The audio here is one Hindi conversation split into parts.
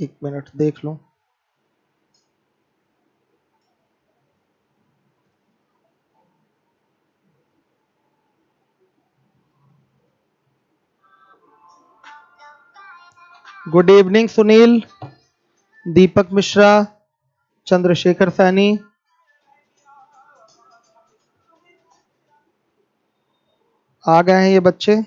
एक मिनट देख लो। गुड इवनिंग सुनील, दीपक मिश्रा, चंद्रशेखर सैनी। आ गए हैं ये बच्चे।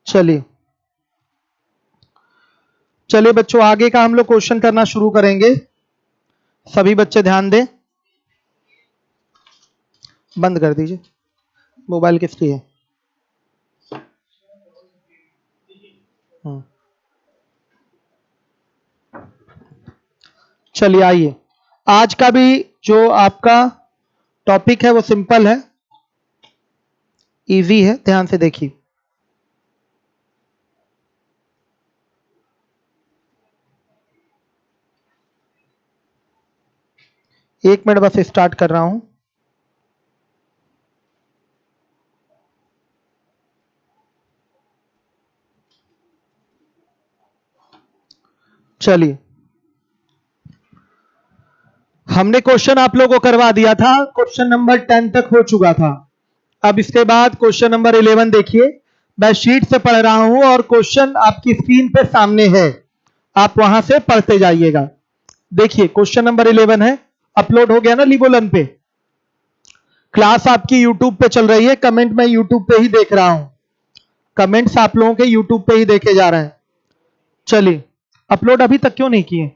चलिए चलिए बच्चों, आगे का हम लोग क्वेश्चन करना शुरू करेंगे। सभी बच्चे ध्यान दें। बंद कर दीजिए, मोबाइल किसकी है? चलिए आइए, आज का भी जो आपका टॉपिक है वो सिंपल है, इजी है। ध्यान से देखिए। एक मिनट बस स्टार्ट कर रहा हूं। चलिए, हमने क्वेश्चन आप लोगों को करवा दिया था, क्वेश्चन नंबर 10 तक हो चुका था। अब इसके बाद क्वेश्चन नंबर 11 देखिए। मैं शीट से पढ़ रहा हूं और क्वेश्चन आपकी स्क्रीन पे सामने है, आप वहां से पढ़ते जाइएगा। देखिए क्वेश्चन नंबर 11 है, अपलोड हो गया ना लिबोलन पे। क्लास आपकी यूट्यूब पे चल रही है, कमेंट मैं यूट्यूब पे ही देख रहा हूं, कमेंट्स आप लोगों के यूट्यूब पे ही देखे जा रहे हैं। चलिए, अपलोड अभी तक क्यों नहीं किए,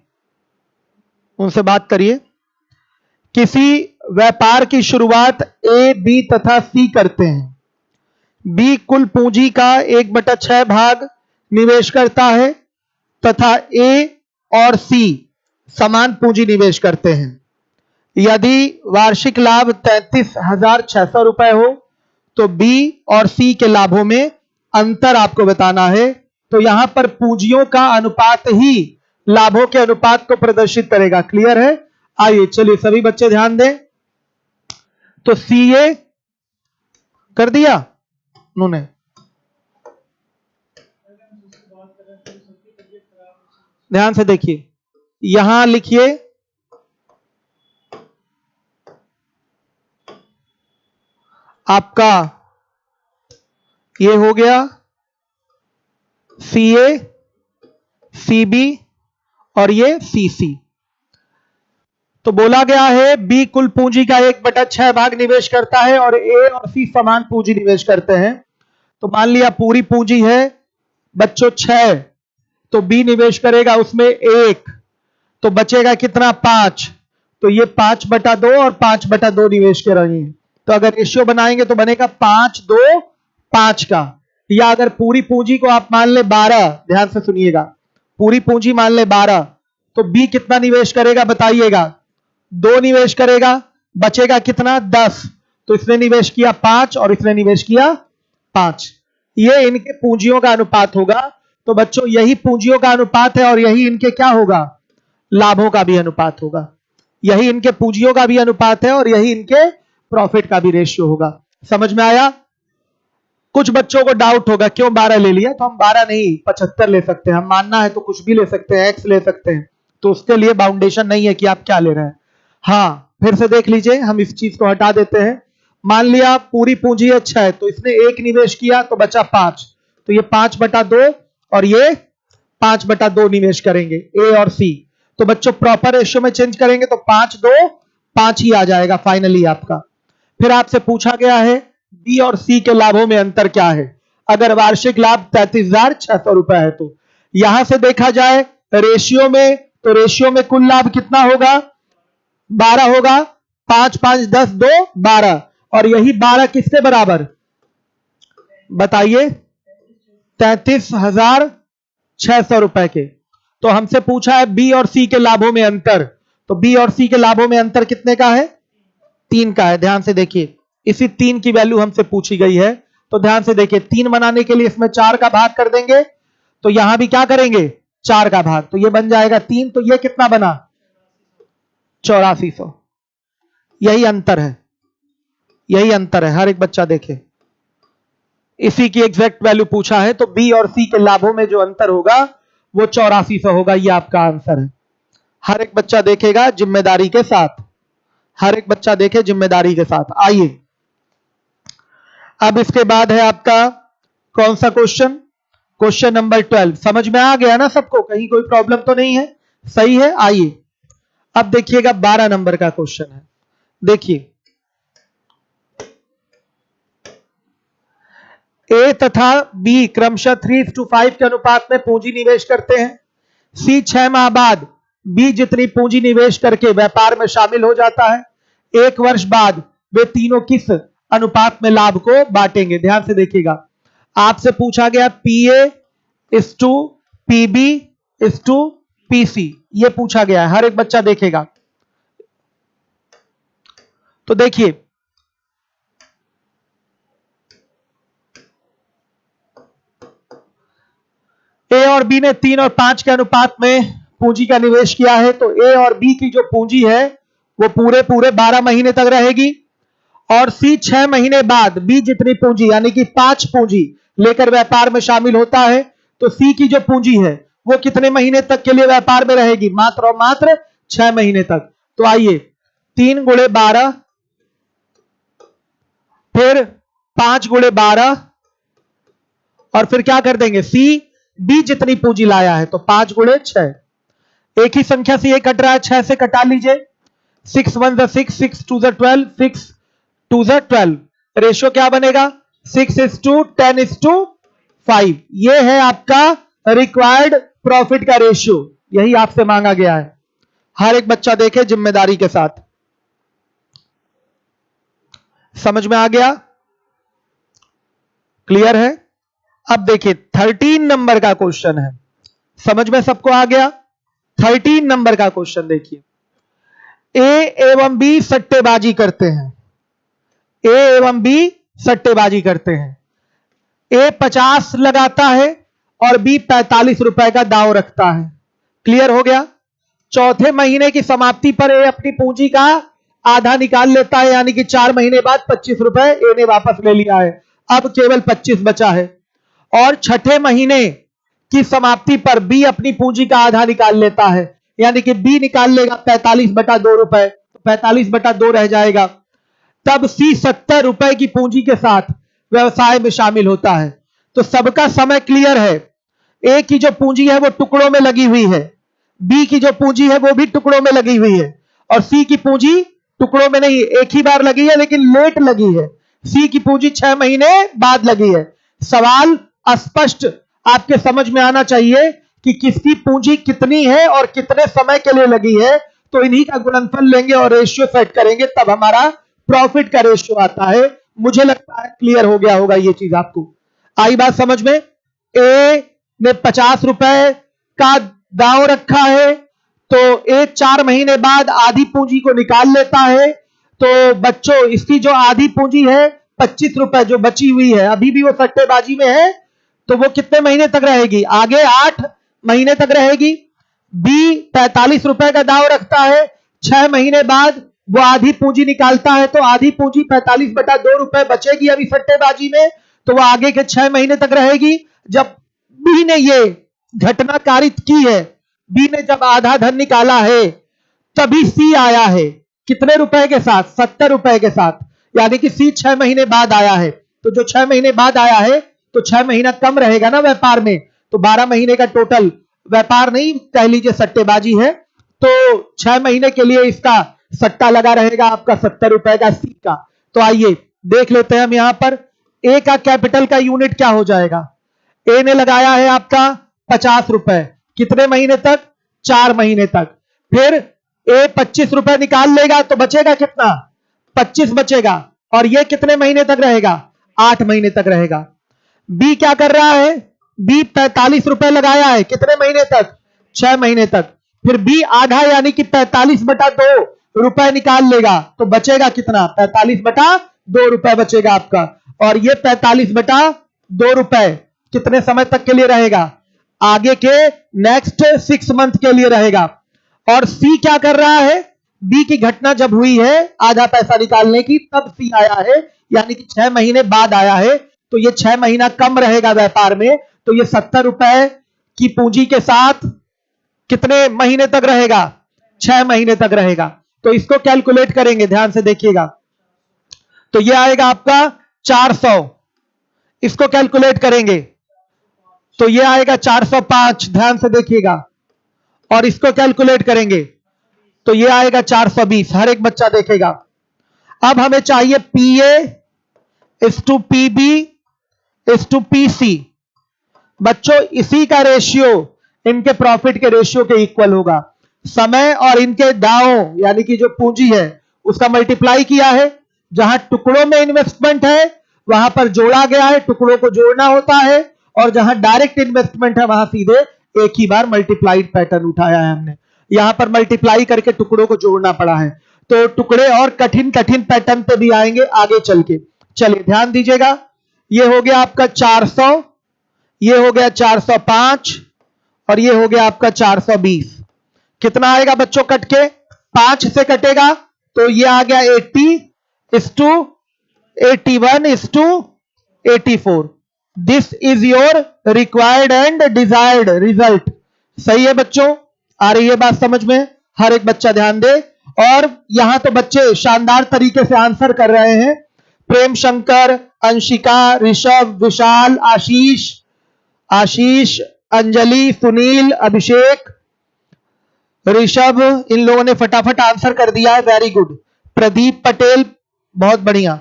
उनसे बात करिए। किसी व्यापार की शुरुआत ए, बी तथा सी करते हैं। बी कुल पूंजी का 1/6 भाग निवेश करता है तथा ए और सी समान पूंजी निवेश करते हैं। यदि वार्षिक लाभ 33,600 रुपए हो तो बी और सी के लाभों में अंतर आपको बताना है। तो यहां पर पूंजियों का अनुपात ही लाभों के अनुपात को प्रदर्शित करेगा। क्लियर है? आइए चलिए सभी बच्चे ध्यान दें। तो सीए कर दिया उन्होंने, ध्यान से देखिए। यहां लिखिए आपका ये हो गया सीए, सीबी और ये सीसी। तो बोला गया है बी कुल पूंजी का 1/6 भाग निवेश करता है और ए और सी समान पूंजी निवेश करते हैं। तो मान लिया पूरी पूंजी है बच्चों 6, तो बी निवेश करेगा उसमें 1, तो बचेगा कितना 5। तो ये 5/2 और 5/2 निवेश कर रही है। तो अगर रेशियो बनाएंगे तो बनेगा 5/2/5 का। या अगर पूरी पूंजी को आप मान ले 12, ध्यान से सुनिएगा, पूरी पूंजी मान ले 12, तो बी कितना निवेश करेगा बताइएगा? 2 निवेश करेगा, बचेगा कितना 10। तो इसने निवेश किया 5 और इसने निवेश किया 5। ये इनके पूंजियों का अनुपात होगा। तो बच्चों यही पूंजियों का अनुपात है और यही इनके क्या होगा? लाभों का भी अनुपात होगा। यही इनके पूंजियों का भी अनुपात है और यही इनके प्रॉफिट का भी रेशियो होगा। समझ में आया? कुछ बच्चों को डाउट होगा क्यों 12 ले लिया, तो हम 12 नहीं 75 ले सकते हैं, हम मानना है तो कुछ भी ले सकते हैं, एक्स ले सकते हैं। तो उसके लिए बाउंडेशन नहीं है कि आप क्या ले रहे हैं। हाँ, फिर से देख लीजिए, हम इस चीज को हटा देते हैं। मान लिया पूरी पूंजी अच्छा है, तो इसने 1 निवेश किया तो बचा 5, तो ये 5/2 और ये 5/2 निवेश करेंगे ए और सी। तो बच्चों प्रॉपर रेशियो में चेंज करेंगे तो 5/2/5 ही आ जाएगा फाइनली आपका। फिर आपसे पूछा गया है बी और सी के लाभों में अंतर क्या है। अगर वार्षिक लाभ 33,600 रुपए है तो यहां से देखा जाए रेशियो में, तो रेशियो में कुल लाभ कितना होगा? 12 होगा। 5 5 10 2 12, और यही 12 किसके बराबर बताइए? 33,600 रुपए के। तो हमसे पूछा है बी और सी के लाभों में अंतर, तो बी और सी के लाभों में अंतर कितने का है? 3 का है। ध्यान से देखिए, इसी 3 की वैल्यू हमसे पूछी गई है। तो ध्यान से देखिए, 3 बनाने के लिए इसमें 4 का भाग कर देंगे, तो यहां भी क्या करेंगे 4 का भाग, तो ये बन जाएगा 3। तो ये कितना बना? 8400। यही अंतर है, यही अंतर है। हर एक बच्चा देखे, इसी की एग्जैक्ट वैल्यू पूछा है, तो बी और सी के लाभों में जो अंतर होगा वो 8400 होगा। ये आपका आंसर है। हर एक बच्चा देखेगा जिम्मेदारी के साथ, हर एक बच्चा देखे जिम्मेदारी के साथ। आइए अब इसके बाद है आपका कौन सा क्वेश्चन? Question number 12। समझ में आ गया ना सबको? कहीं कोई प्रॉब्लम तो नहीं है? सही है। आइए अब देखिएगा 12 नंबर का क्वेश्चन है। देखिए ए तथा बी क्रमशः 3:5 के अनुपात में पूंजी निवेश करते हैं। सी 6 माह बाद बी जितनी पूंजी निवेश करके व्यापार में शामिल हो जाता है। 1 वर्ष बाद वे तीनों किस अनुपात में लाभ को बांटेंगे? ध्यान से देखिएगा, आपसे पूछा गया PA is to PB is to PC, ये पूछा गया है। हर एक बच्चा देखेगा। तो देखिए ए और बी ने 3 और 5 के अनुपात में पूंजी का निवेश किया है। तो ए और बी की जो पूंजी है वो पूरे 12 महीने तक रहेगी। और सी 6 महीने बाद बी जितनी पूंजी यानी कि 5 पूंजी लेकर व्यापार में शामिल होता है। तो सी की जो पूंजी है वो कितने महीने तक के लिए व्यापार में रहेगी? मात्र और मात्र 6 महीने तक। तो आइए 3 × 12 फिर 5 × 12 और फिर क्या कर देंगे? सी बी जितनी पूंजी लाया है तो 5 × 6। एक ही संख्या से ये कट रहा है, 6 से कटा लीजिए। 6 1 6, 6 2 12, 6 2 12। रेशियो क्या बनेगा? 6:10:5। ये है आपका रिक्वायर्ड प्रॉफिट का रेशियो, यही आपसे मांगा गया है। हर एक बच्चा देखे जिम्मेदारी के साथ। समझ में आ गया? क्लियर है? अब देखिए 13 नंबर का क्वेश्चन है। समझ में सबको आ गया? 13 नंबर का क्वेश्चन देखिए। ए एवं बी सट्टेबाजी करते हैं। ए एवं बी सट्टेबाजी करते हैं। ए 50 लगाता है और बी 45 रुपए का दांव रखता है। क्लियर हो गया? चौथे महीने की समाप्ति पर ए अपनी पूंजी का आधा निकाल लेता है, यानी कि 4 महीने बाद 25 रुपए ए ने वापस ले लिया है। अब केवल 25 बचा है। और छठे महीने की समाप्ति पर बी अपनी पूंजी का आधा निकाल लेता है, यानी कि बी निकाल लेगा 45/2 रुपए, 45/2 रह जाएगा। तब सी 70 रुपए की पूंजी के साथ व्यवसाय में शामिल होता है। तो सबका समय क्लियर है। ए की जो पूंजी है वो टुकड़ों में लगी हुई है, बी की जो पूंजी है वो भी टुकड़ों में लगी हुई है, और सी की पूंजी टुकड़ों में नहीं, एक ही बार लगी है लेकिन लेट लगी है। सी की पूंजी 6 महीने बाद लगी है। सवाल स्पष्ट आपके समझ में आना चाहिए कि किसकी पूंजी कितनी है और कितने समय के लिए लगी है। तो इन्हीं का गुणनफल लेंगे और रेशियो सेट करेंगे, तब हमारा प्रॉफिट का रेशियो आता है। मुझे लगता है क्लियर हो गया होगा ये चीज आपको। आई बात समझ में? ए ने 50 रुपए का दांव रखा है, तो ए 4 महीने बाद आधी पूंजी को निकाल लेता है। तो बच्चों इसकी जो आधी पूंजी है 25 रुपए जो बची हुई है, अभी भी वो सट्टेबाजी में है, तो वो कितने महीने तक रहेगी? आगे 8 महीने तक रहेगी। बी 45 रुपए का दांव रखता है, 6 महीने बाद वो आधी पूंजी निकालता है, तो आधी पूंजी 45/2 रुपए बचेगी अभी सट्टेबाजी में, तो वो आगे के 6 महीने तक रहेगी। जब बी ने ये घटना कारित की है, बी ने जब आधा धन निकाला है, तभी सी आया है कितने रुपए के साथ? 70 रुपए के साथ, यानी कि सी 6 महीने बाद आया है। तो जो 6 महीने बाद आया है तो 6 महीना कम रहेगा ना व्यापार में, तो 12 महीने का टोटल व्यापार नहीं कह लीजिए सट्टेबाजी है, तो 6 महीने के लिए इसका सट्टा लगा रहेगा आपका 70 रुपए का सी का। तो आइए देख लेते हैं हम यहां पर ए का कैपिटल का यूनिट क्या हो जाएगा। ए ने लगाया है आपका 50 रुपए, कितने महीने तक? 4 महीने तक। फिर ए 25 रुपए निकाल लेगा तो बचेगा कितना? 25 बचेगा, और ये कितने महीने तक रहेगा? 8 महीने तक रहेगा। बी क्या कर रहा है? बी 45 रुपए लगाया है, कितने महीने तक? 6 महीने तक। फिर बी आधा यानी कि 45/2 रुपए निकाल लेगा, तो बचेगा कितना? 45/2 रुपए बचेगा आपका। और ये 45/2 रुपए कितने समय तक के लिए रहेगा? आगे के नेक्स्ट 6 मंथ के लिए रहेगा। और सी क्या कर रहा है? बी की घटना जब हुई है आधा पैसा निकालने की, तब सी आया है, यानी कि 6 महीने बाद आया है, तो ये 6 महीना कम रहेगा व्यापार में। तो ये 70 रुपए की पूंजी के साथ कितने महीने तक रहेगा? 6 महीने तक रहेगा। तो इसको कैलकुलेट करेंगे, ध्यान से देखिएगा। तो ये आएगा आपका 400, इसको कैलकुलेट करेंगे तो ये आएगा 405, ध्यान से देखिएगा। और इसको कैलकुलेट करेंगे तो ये आएगा 420, हर एक बच्चा देखेगा। अब हमें चाहिए PA इस टू PB इस टू PC। बच्चों इसी का रेशियो इनके प्रॉफिट के रेशियो के इक्वल होगा। समय और इनके दावों यानी कि जो पूंजी है उसका मल्टीप्लाई किया है। जहां टुकड़ों में इन्वेस्टमेंट है वहां पर जोड़ा गया है, टुकड़ों को जोड़ना होता है। और जहां डायरेक्ट इन्वेस्टमेंट है वहां सीधे एक ही बार मल्टीप्लाइड पैटर्न उठाया है हमने। यहां पर मल्टीप्लाई करके टुकड़ों को जोड़ना पड़ा है। तो टुकड़े और कठिन कठिन पैटर्न पे भी आएंगे आगे चल के। चलिए ध्यान दीजिएगा, ये हो गया आपका 400, ये हो गया 405 और ये हो गया आपका 420। कितना आएगा बच्चों कट के? 5 से कटेगा तो ये आ गया 80 इस to 81 is to 84। This is your required and desired result. सही है बच्चों, आ रही है बात समझ में? हर एक बच्चा ध्यान दे। और यहां तो बच्चे शानदार तरीके से आंसर कर रहे हैं। प्रेम शंकर, अंशिका, ऋषभ, विशाल, आशीष, अंजलि, सुनील, अभिषेक, ऋषभ, इन लोगों ने फटाफट आंसर कर दिया है, वेरी गुड। प्रदीप पटेल बहुत बढ़िया,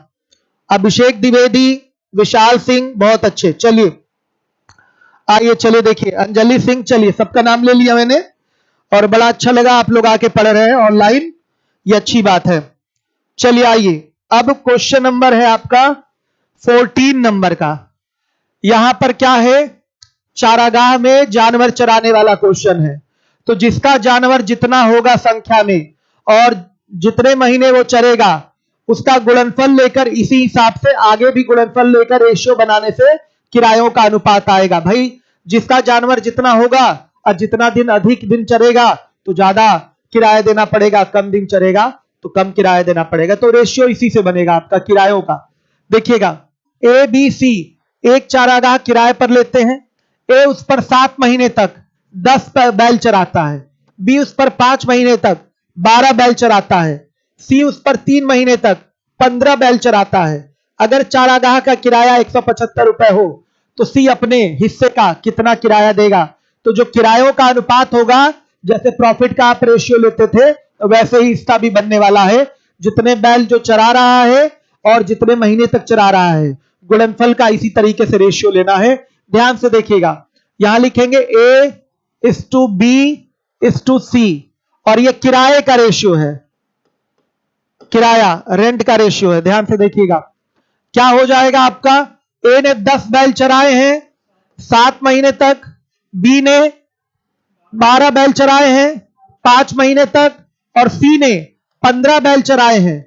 अभिषेक द्विवेदी, विशाल सिंह बहुत अच्छे। चलिए आइए, चलिए देखिए अंजलि सिंह, चलिए सबका नाम ले लिया मैंने और बड़ा अच्छा लगा आप लोग आके पढ़ रहे हैं ऑनलाइन, ये अच्छी बात है। चलिए आइए, अब क्वेश्चन नंबर है आपका 14 नंबर का। यहां पर क्या है? चारागाह में जानवर चराने वाला क्वेश्चन है। तो जिसका जानवर जितना होगा संख्या में और जितने महीने वो चरेगा उसका गुणनफल लेकर, इसी हिसाब से आगे भी गुणनफल लेकर रेशियो बनाने से किरायों का अनुपात आएगा। भाई जिसका जानवर जितना होगा और जितना दिन अधिक दिन चरेगा तो ज्यादा किराया देना पड़ेगा, कम दिन चरेगा तो कम किराया देना पड़ेगा। तो रेशियो इसी से बनेगा आपका किरायों का। देखिएगा ABC एक चारागाह किराए पर लेते हैं। A उस पर 7 महीने तक 10 बैल चराता है, B उस पर 5 महीने तक 12 बैल चराता है, C उस पर 3 महीने तक 15 बैल चराता है। अगर चारागाह का किराया 175 रुपए हो तो C अपने हिस्से का कितना किराया देगा? तो जो किरायों का अनुपात होगा, जैसे प्रॉफिट का आप रेशियो लेते थे वैसे ही इसका भी बनने वाला है। जितने बैल जो चरा रहा है और जितने महीने तक चरा रहा है, गुणनफल का इसी तरीके से रेशियो लेना है। ध्यान से देखिएगा, यहां लिखेंगे A इस टू B इस टू C और ये किराए का रेशियो है, किराया रेंट का रेशियो है। ध्यान से देखिएगा क्या हो जाएगा आपका। A ने 10 बैल चराए हैं 7 महीने तक, B ने 12 बैल चराए हैं 5 महीने तक और C ने 15 बैल चराए हैं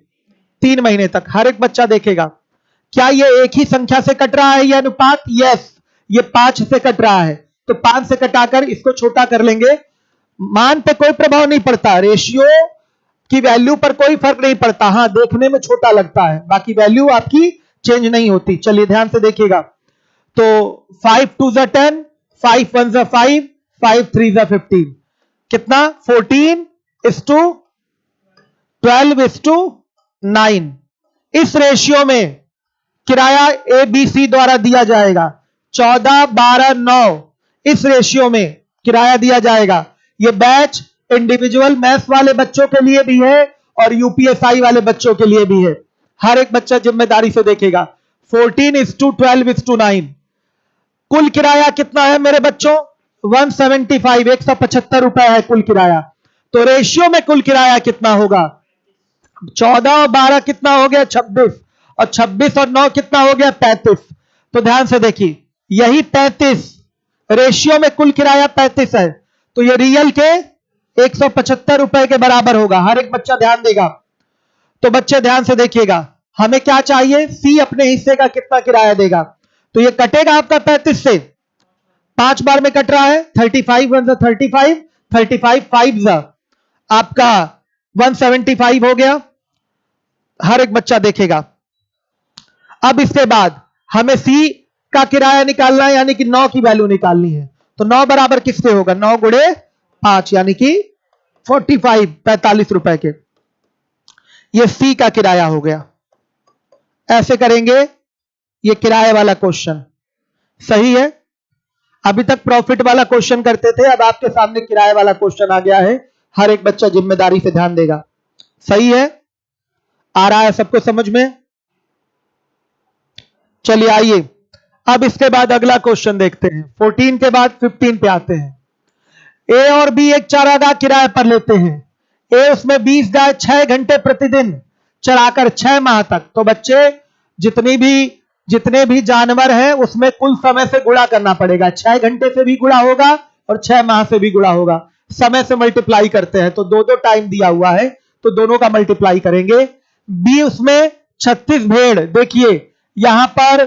3 महीने तक। हर एक बच्चा देखेगा क्या ये एक ही संख्या से कट रहा है यह अनुपात? यस, ये 5 से कट रहा है। तो 5 से कटाकर इसको छोटा कर लेंगे। मान पे कोई प्रभाव नहीं पड़ता, रेशियो की वैल्यू पर कोई फर्क नहीं पड़ता। हाँ देखने में छोटा लगता है, बाकी वैल्यू आपकी चेंज नहीं होती। चलिए ध्यान से देखिएगा। तो 5 2 जा 10, 5 1 जा 5, 5 3 जा 15, कितना? 14 इस टू 12 इस टू 9। इस रेशियो में किराया ABC द्वारा दिया जाएगा। 14 12 9 इस रेशियो में किराया दिया जाएगा। यह बैच इंडिविजुअल मैथ्स वाले बच्चों के लिए भी है और UPSI वाले बच्चों के लिए भी है। हर एक बच्चा जिम्मेदारी से देखेगा। 14 इस टू 12 इस टू 9। कुल किराया कितना है मेरे बच्चों? 175, 175 रुपए है कुल किराया। तो रेशियो में कुल किराया कितना होगा? 14 और 12 कितना हो गया? 26, और 26 और 9 कितना हो गया? 35। तो ध्यान से देखिए, यही 35 रेशियो में कुल किराया 35 है, तो ये रियल के 175 रुपए के बराबर होगा। हर एक बच्चा ध्यान देगा। तो बच्चे ध्यान से देखिएगा, हमें क्या चाहिए? C अपने हिस्से का कितना किराया देगा। तो ये कटेगा आपका 35 से, 5 बार में कट रहा है। 35 1 35, 35 5 आपका 175 हो गया, हर एक बच्चा देखेगा। अब इसके बाद हमें सी का किराया निकालना है, यानी कि 9 की वैल्यू निकालनी है। तो 9 बराबर किससे होगा? 9 गुणे 5 यानी कि 45 रुपए के। ये सी का किराया हो गया। ऐसे करेंगे, ये किराए वाला क्वेश्चन सही है। अभी तक प्रॉफिट वाला क्वेश्चन करते थे, अब आपके सामने किराए वाला क्वेश्चन आ गया है। हर एक बच्चा जिम्मेदारी से ध्यान देगा। सही है? आ रहा है सबको समझ में? चलिए आइए, अब इसके बाद अगला क्वेश्चन देखते हैं। 14 के बाद 15 पे आते हैं। ए और बी एक चारागाह किराए पर लेते हैं। ए उसमें 20 गाय 6 घंटे प्रतिदिन चराकर 6 माह तक। तो बच्चे जितने भी जानवर हैं उसमें कुल समय से गुणा करना पड़ेगा। 6 घंटे से भी गुणा होगा और 6 माह से भी गुणा होगा। समय से मल्टीप्लाई करते हैं तो दो टाइम दिया हुआ है, तो दोनों का मल्टीप्लाई करेंगे। बी उसमें 36 भेड़, देखिए यहां पर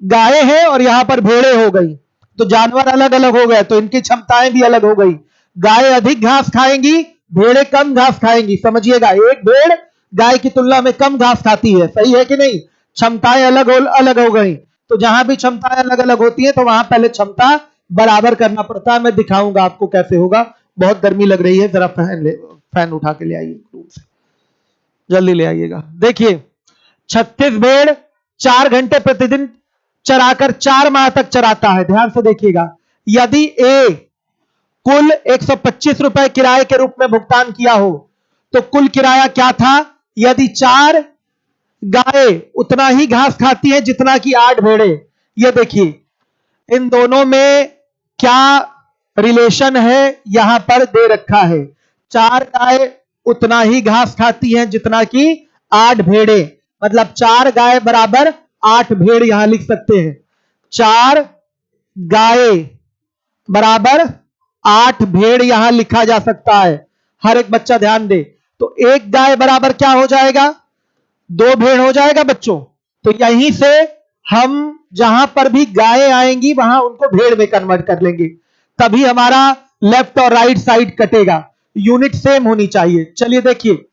गाय है और यहां पर भेड़े हो गई, तो जानवर अलग अलग हो गए, तो इनकी क्षमताएं भी अलग हो गई। गाय अधिक घास खाएंगी, भेड़े कम घास खाएंगी। समझिएगा, एक भेड़ गाय की तुलना में कम घास खाती है। सही है कि नहीं? क्षमताएं अलग हो गई। तो जहां भी क्षमताएं अलग अलग होती है तो वहां पहले क्षमता बराबर करना पड़ता है। मैं दिखाऊंगा आपको कैसे होगा। बहुत गर्मी लग रही है, जरा फैन उठा के ले आइए रूम से, जल्दी ले आइएगा। देखिए 36 भेड़ 4 घंटे प्रतिदिन चराकर 4 माह तक चराता है। ध्यान से देखिएगा, यदि ए कुल 125 रुपए किराए के रूप में भुगतान किया हो तो कुल किराया क्या था? यदि 4 गाय उतना ही घास खाती है जितना कि 8 भेड़े। ये देखिए इन दोनों में क्या रिलेशन है, यहां पर दे रखा है। 4 गाय उतना ही घास खाती हैं जितना कि 8 भेड़े, मतलब 4 गाय बराबर 8 भेड़ यहां लिख सकते हैं। 4 गाय बराबर 8 भेड़ यहां लिखा जा सकता है। हर एक बच्चा ध्यान दे। तो एक गाय बराबर क्या हो जाएगा? 2 भेड़ हो जाएगा बच्चों। तो यहीं से हम जहां पर भी गायें आएंगी वहां उनको भेड़ में कन्वर्ट कर लेंगे, तभी हमारा लेफ्ट और राइट साइड कटेगा। यूनिट सेम होनी चाहिए। चलिए देखिए,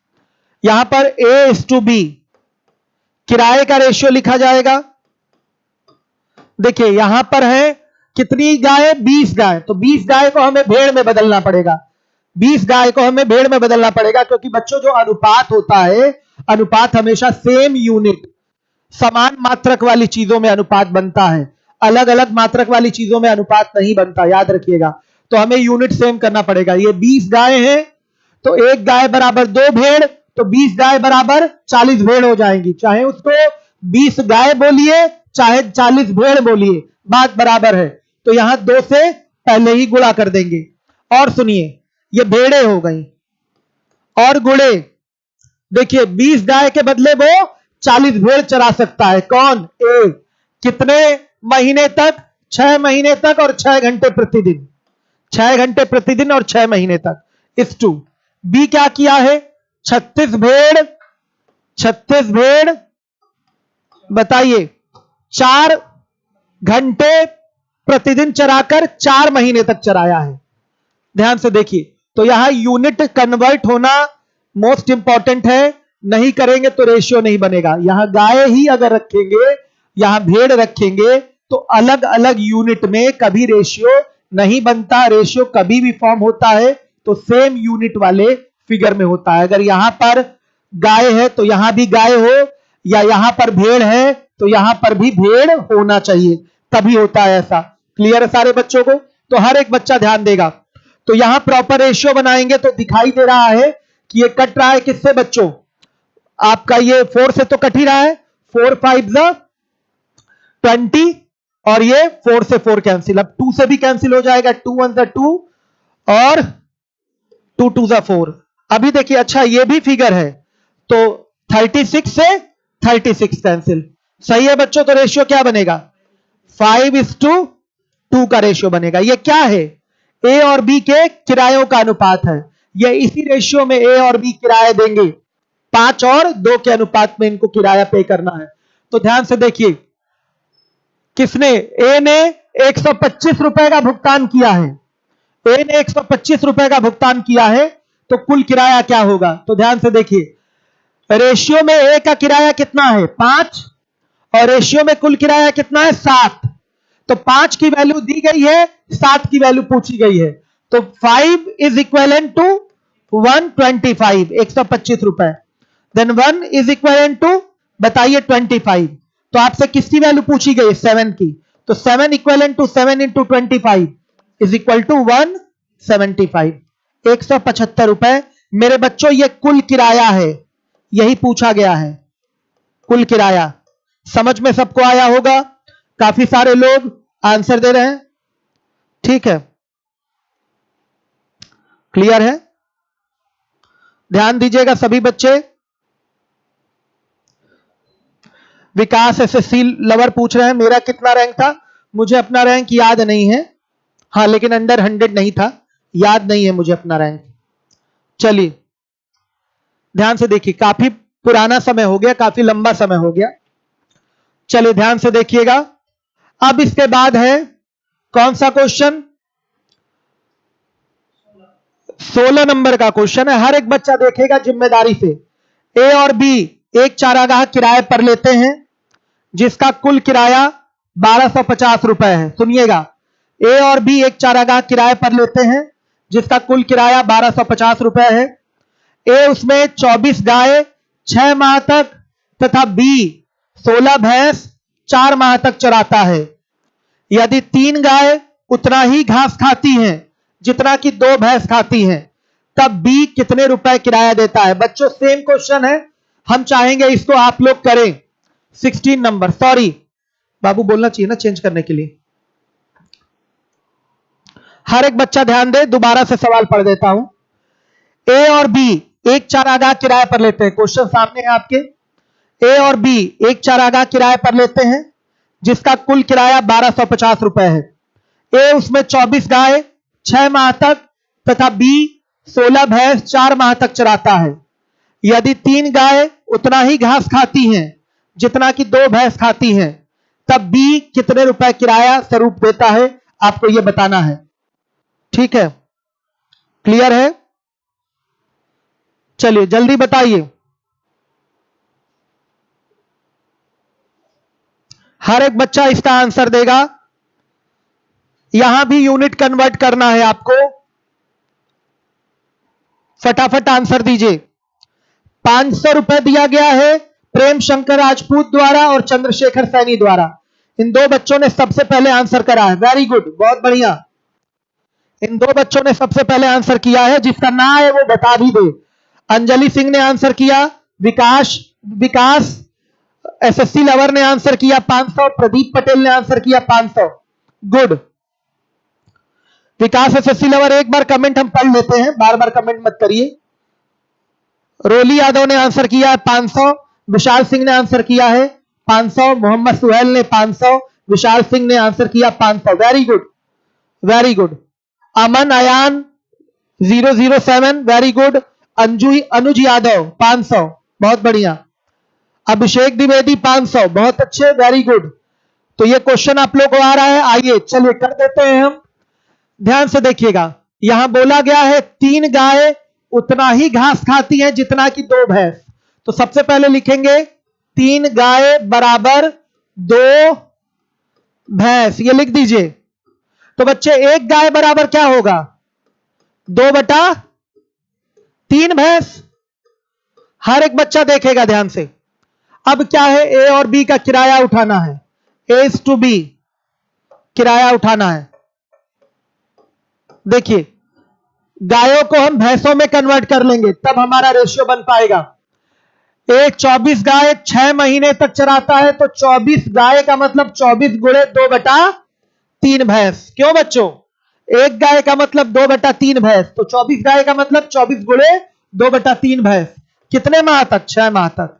यहां पर A:B किराए का रेशियो लिखा जाएगा। देखिए यहां पर है कितनी गाय? 20 गाय। तो 20 गाय को हमें भेड़ में बदलना पड़ेगा। 20 गाय को हमें भेड़ में बदलना पड़ेगा, क्योंकि बच्चों जो अनुपात होता है, अनुपात हमेशा सेम यूनिट, समान मात्रक वाली चीजों में अनुपात बनता है। अलग अलग मात्रक वाली चीजों में अनुपात नहीं बनता, याद रखिएगा। तो हमें यूनिट सेम करना पड़ेगा। ये 20 गाय है तो एक गाय बराबर 2 भेड़, तो 20 गाय बराबर 40 भेड़ हो जाएंगी। चाहे उसको 20 गाय बोलिए चाहे 40 भेड़ बोलिए, बात बराबर है। तो यहां 2 से पहले ही गुणा कर देंगे। और सुनिए, ये भेड़े हो गई और गुणे। देखिए 20 गाय के बदले वो 40 भेड़ चरा सकता है। कौन? ए। कितने महीने तक? 6 महीने तक और 6 घंटे प्रतिदिन। 6 घंटे प्रतिदिन और 6 महीने तक। इस टू बी क्या किया है? 36 भेड़ बताइए 4 घंटे प्रतिदिन चराकर 4 महीने तक चराया है। ध्यान से देखिए, तो यहां यूनिट कन्वर्ट होना मोस्ट इंपॉर्टेंट है। नहीं करेंगे तो रेशियो नहीं बनेगा। यहां गाय ही अगर रखेंगे, यहां भेड़ रखेंगे, तो अलग अलग यूनिट में कभी रेशियो नहीं बनता। रेशियो कभी भी फॉर्म होता है तो सेम यूनिट वाले फिगर में होता है। अगर यहां पर गाय है तो यहां भी गाय हो, या यहां पर भेड़ है तो यहां पर भी भेड़ होना चाहिए, तभी होता है ऐसा। क्लियर है सारे बच्चों को? तो हर एक बच्चा ध्यान देगा। तो यहां प्रॉपर रेशियो बनाएंगे तो दिखाई दे रहा है कि ये कट रहा है किससे बच्चों? आपका ये 4 से तो कट ही रहा है। 4 5 20 और ये 4 से 4 कैंसिल। अब 2 से भी कैंसिल हो जाएगा। 2 1 2 और 2 2 4। अभी देखिए, अच्छा ये भी फिगर है तो 36 से 36 कैंसिल। सही है बच्चों? तो रेशियो क्या बनेगा? 5:2 का रेशियो बनेगा। ये क्या है? ए और बी के किरायों का अनुपात है। ये इसी रेशियो में ए और बी किराया देंगे। 5 और 2 के अनुपात में इनको किराया पे करना है। तो ध्यान से देखिए, किसने? ए ने 125 रुपए का भुगतान किया है। ए ने 125 रुपए का भुगतान किया है, तो कुल किराया क्या होगा? तो ध्यान से देखिए, रेशियो में ए का किराया कितना है? 5, और रेशियो में कुल किराया कितना है? 7। तो 5 की वैल्यू दी गई है, 7 की वैल्यू पूछी गई है, तो 5 इज इक्वलेंट टू 125, 125 रुपए। देन 1 इज इक्वलेंट टू, बताइए, 25। तो आपसे किसकी वैल्यू पूछी गई? 7 की। तो 7 equivalent to 7 into 25 is equal to 175, 175 रुपए। मेरे बच्चों, ये कुल किराया है, यही पूछा गया है, कुल किराया। समझ में सबको आया होगा? काफी सारे लोग आंसर दे रहे हैं, ठीक है, क्लियर है? ध्यान दीजिएगा सभी बच्चे। विकास एसएससी लवर पूछ रहे हैं मेरा कितना रैंक था? मुझे अपना रैंक याद नहीं है, हाँ, लेकिन अंडर 100 नहीं था, याद नहीं है मुझे अपना रैंक। चलिए ध्यान से देखिए, काफी पुराना समय हो गया, काफी लंबा समय हो गया। चलिए ध्यान से देखिएगा। अब इसके बाद है कौन सा क्वेश्चन? 16 नंबर का क्वेश्चन है। हर एक बच्चा देखेगा जिम्मेदारी से। ए और बी एक चारागाह किराए पर लेते हैं जिसका कुल किराया 1250 रुपए है। सुनिएगा, ए और बी एक चारागाह किराए पर लेते हैं जिसका कुल किराया 1250 रुपए है। ए उसमें 24 गाय 6 माह तक तथा बी 16 भैंस 4 माह तक चराता है। यदि 3 गाय उतना ही घास खाती हैं जितना कि 2 भैंस खाती हैं, तब बी कितने रुपए किराया देता है? बच्चों सेम क्वेश्चन है, हम चाहेंगे इसको आप लोग करें। 16 नंबर, सॉरी बाबू बोलना चाहिए ना चेंज करने के लिए। हर एक बच्चा ध्यान दे, दोबारा से सवाल पढ़ देता हूं। ए और बी एक चारागाह किराए पर लेते हैं, क्वेश्चन सामने है आपके। ए और बी एक चारागाह किराए पर लेते हैं जिसका कुल किराया 1250 रुपए है। ए उसमें 24 गाय 6 माह तक तथा बी 16 भैंस 4 माह तक चराता है। यदि 3 गाय उतना ही घास खाती हैं जितना कि 2 भैंस खाती हैं, तब बी कितने रुपए किराया स्वरूप देता है? आपको यह बताना है, ठीक है, क्लियर है? चलिए जल्दी बताइए। हर एक बच्चा इसका आंसर देगा। यहां भी यूनिट कन्वर्ट करना है आपको, फटाफट आंसर दीजिए। 500 रुपए दिया गया है प्रेम शंकर राजपूत द्वारा और चंद्रशेखर सैनी द्वारा। इन 2 बच्चों ने सबसे पहले आंसर करा है, वेरी गुड, बहुत बढ़िया। इन 2 बच्चों ने सबसे पहले आंसर किया है, जिसका ना है वो बता भी दे। अंजलि सिंह ने आंसर किया, विकास एसएससी लवर ने आंसर किया 500, प्रदीप पटेल ने आंसर किया 500, गुड। विकास एसएससी लवर एक बार कमेंट हम पढ़ लेते हैं, बार बार कमेंट मत करिए। रोली यादव ने आंसर किया है 500, विशाल सिंह ने आंसर किया है 500, मोहम्मद सुहेल ने 500, विशाल सिंह ने आंसर किया 500, वेरी गुड, वेरी गुड। अमन अयान 007, वेरी गुड। अनुज यादव 500, बहुत बढ़िया। अभिषेक द्विवेदी 500, बहुत अच्छे, वेरी गुड। तो ये क्वेश्चन आप लोग को आ रहा है, आइए चलिए कर देते हैं हम। ध्यान से देखिएगा, यहां बोला गया है 3 गाय उतना ही घास खाती हैं जितना कि 2 भैंस। तो सबसे पहले लिखेंगे 3 गाय बराबर 2 भैंस, ये लिख दीजिए। तो बच्चे 1 गाय बराबर क्या होगा? 2/3 भैंस। हर एक बच्चा देखेगा ध्यान से। अब क्या है? ए और बी का किराया उठाना है, ए टू बी किराया उठाना है। देखिए, गायों को हम भैंसों में कन्वर्ट कर लेंगे, तब हमारा रेशियो बन पाएगा। एक 24 गाय 6 महीने तक चराता है, तो 24 गाय का मतलब 24 गुणे 2/3 भैंस। क्यों बच्चों? 1 गाय का मतलब 2/3 भैंस, तो 24 गाय का मतलब 24 गुणे 2/3 भैंस। कितने माह तक? 6 माह तक।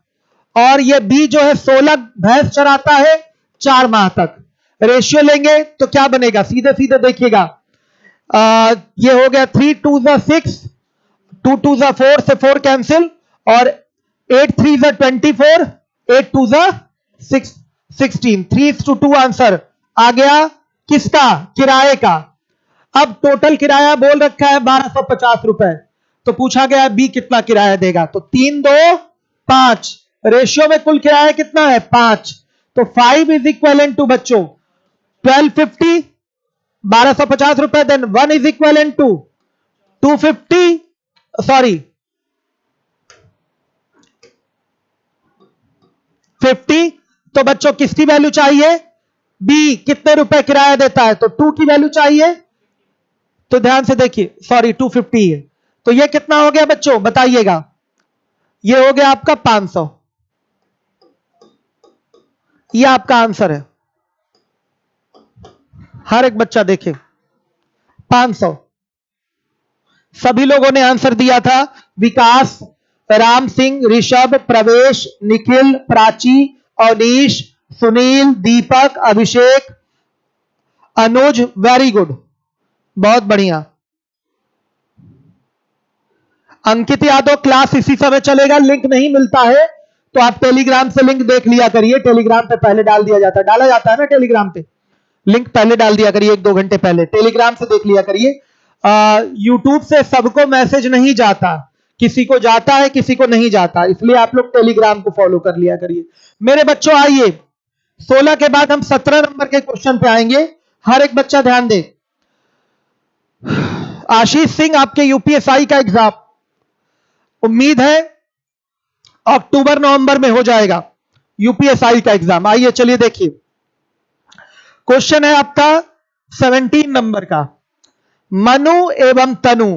और ये बी जो है 16 भैंस चराता है 4 माह तक। रेशियो लेंगे तो क्या बनेगा? सीधे सीधे देखिएगा, ये हो गया 3 2 6, 2 2 4 से 4 कैंसिल, और 8 3 24, 8 2 16, 3:2 आंसर आ गया किसका? किराए का। अब टोटल किराया बोल रखा है 1250 रुपए, तो पूछा गया बी कितना किराया देगा, तो 3 2 5 रेशियो में कुल किराया कितना है 5, तो 5 इज इक्वल टू बच्चों 1250 1250 रुपए, then 1 is equal to 250 sorry 50। तो बच्चों किसकी वैल्यू चाहिए, बी कितने रुपए किराया देता है, तो 2 की वैल्यू चाहिए। तो ध्यान से देखिए, सॉरी 250 है, तो ये कितना हो गया बच्चों बताइएगा, ये हो गया आपका 500। ये आपका आंसर है, हर एक बच्चा देखे 500। सभी लोगों ने आंसर दिया था, विकास, राम सिंह, ऋषभ, प्रवेश, निखिल, प्राची, अवनीश, सुनील, दीपक, अभिषेक, अनुज, वेरी गुड, बहुत बढ़िया। अंकित यादव क्लास इसी समय चलेगा, लिंक नहीं मिलता है तो आप टेलीग्राम से लिंक देख लिया करिए, टेलीग्राम पे पहले डाल दिया जाता है, डाला जाता है ना टेलीग्राम पे, लिंक पहले डाल दिया करिए 1-2 घंटे पहले, टेलीग्राम से देख लिया करिए। यूट्यूब से सबको मैसेज नहीं जाता, किसी को जाता है किसी को नहीं जाता, इसलिए आप लोग टेलीग्राम को फॉलो कर लिया करिए। मेरे बच्चों आइए 16 के बाद हम 17 नंबर के क्वेश्चन पे आएंगे, हर एक बच्चा ध्यान दे। आशीष सिंह, आपके यूपीएसआई का एग्जाम उम्मीद है अक्टूबर नवंबर में हो जाएगा, यूपीएसआई का एग्जाम। आइए चलिए देखिए, क्वेश्चन है आपका 17 नंबर का, मनु एवं तनु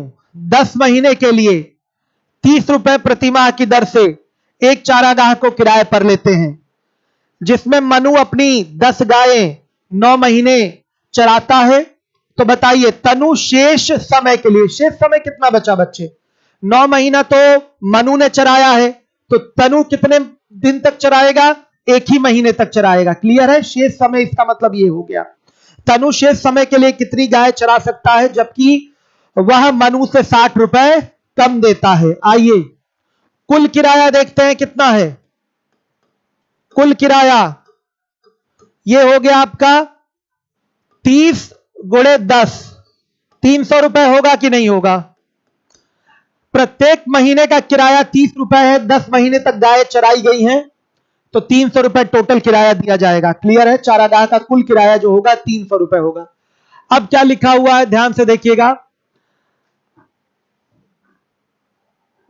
10 महीने के लिए 30 रुपए प्रति माह की दर से एक चारागाह को किराए पर लेते हैं, जिसमें मनु अपनी 10 गायें 9 महीने चराता है। तो बताइए तनु शेष समय के लिए, शेष समय कितना बचा बच्चे, 9 महीना तो मनु ने चराया है, तो तनु कितने दिन तक चराएगा, 1 ही महीने तक चराएगा। क्लियर है, शेष समय इसका मतलब ये हो गया, तनु शेष समय के लिए कितनी गाय चरा सकता है, जबकि वह मनु से 60 रुपए कम देता है। आइए कुल किराया देखते हैं कितना है, कुल किराया ये हो गया आपका 30 गुणे 10, 300 रुपए होगा कि नहीं होगा। प्रत्येक महीने का किराया 30 रुपए है, 10 महीने तक गाय चराई गई हैं तो 300 रुपए टोटल किराया दिया जाएगा। क्लियर है, चारागाह का कुल किराया जो होगा 300 रुपए होगा। अब क्या लिखा हुआ है ध्यान से देखिएगा,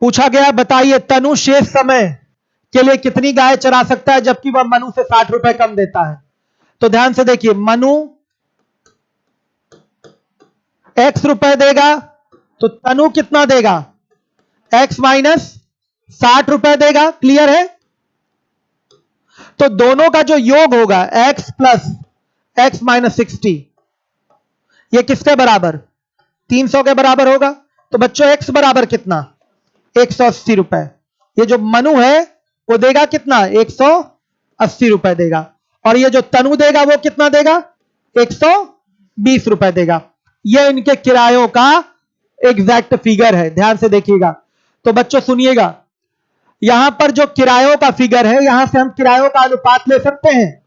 पूछा गया बताइए तनु शेष समय के लिए कितनी गाय चरा सकता है, जबकि वह मनु से 60 रुपए कम देता है। तो ध्यान से देखिए, मनु x रुपए देगा तो तनु कितना देगा, x माइनस 60 रुपए देगा। क्लियर है, तो दोनों का जो योग होगा x प्लस x माइनस 60, ये किसके बराबर, 300 के बराबर होगा। तो बच्चों x बराबर कितना, 180 रुपए। ये जो मनु है वो देगा कितना, 180 रुपए देगा, और ये जो तनु देगा वो कितना देगा, 120 रुपए देगा। ये इनके किरायों का एग्जैक्ट फिगर है, ध्यान से देखिएगा। तो बच्चों सुनिएगा, यहां पर जो किरायों का फिगर है, यहां से हम किरायों का अनुपात ले सकते हैं,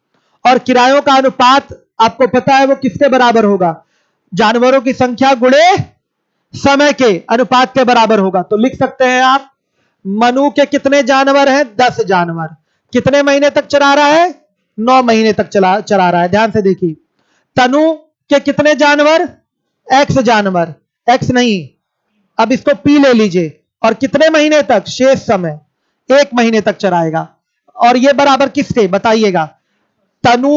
और किरायों का अनुपात आपको पता है वो किसके बराबर होगा, जानवरों की संख्या गुणे समय के अनुपात के बराबर होगा। तो लिख सकते हैं आप, मनु के कितने जानवर हैं, 10 जानवर, कितने महीने तक चरा रहा है, 9 महीने तक चरा रहा है। ध्यान से देखिए, तनु के कितने जानवर, x जानवर, x नहीं, अब इसको p ले लीजिए, और कितने महीने तक, शेष समय 1 महीने तक चराएगा। और ये बराबर किसके बताइएगा, तनु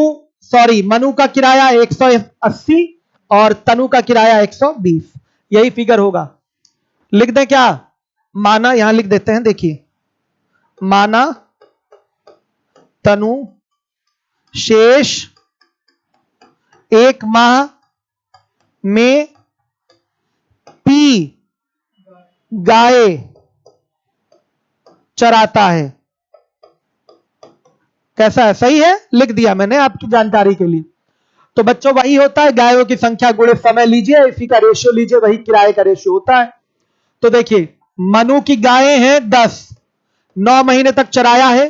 सॉरी मनु का किराया 180 और तनु का किराया 120, यही फिगर होगा। लिख दें क्या, माना, यहां लिख देते हैं, देखिए माना तनु शेष 1 माह में p गाय चराता है। कैसा है, सही है, लिख दिया मैंने आपकी जानकारी के लिए। तो बच्चों वही होता है, गायों की संख्या गुणे समय लीजिए, इसी का रेशियो लीजिए, वही किराए का रेशियो होता है। तो देखिए मनु की गायें हैं 10, 9 महीने तक चराया है,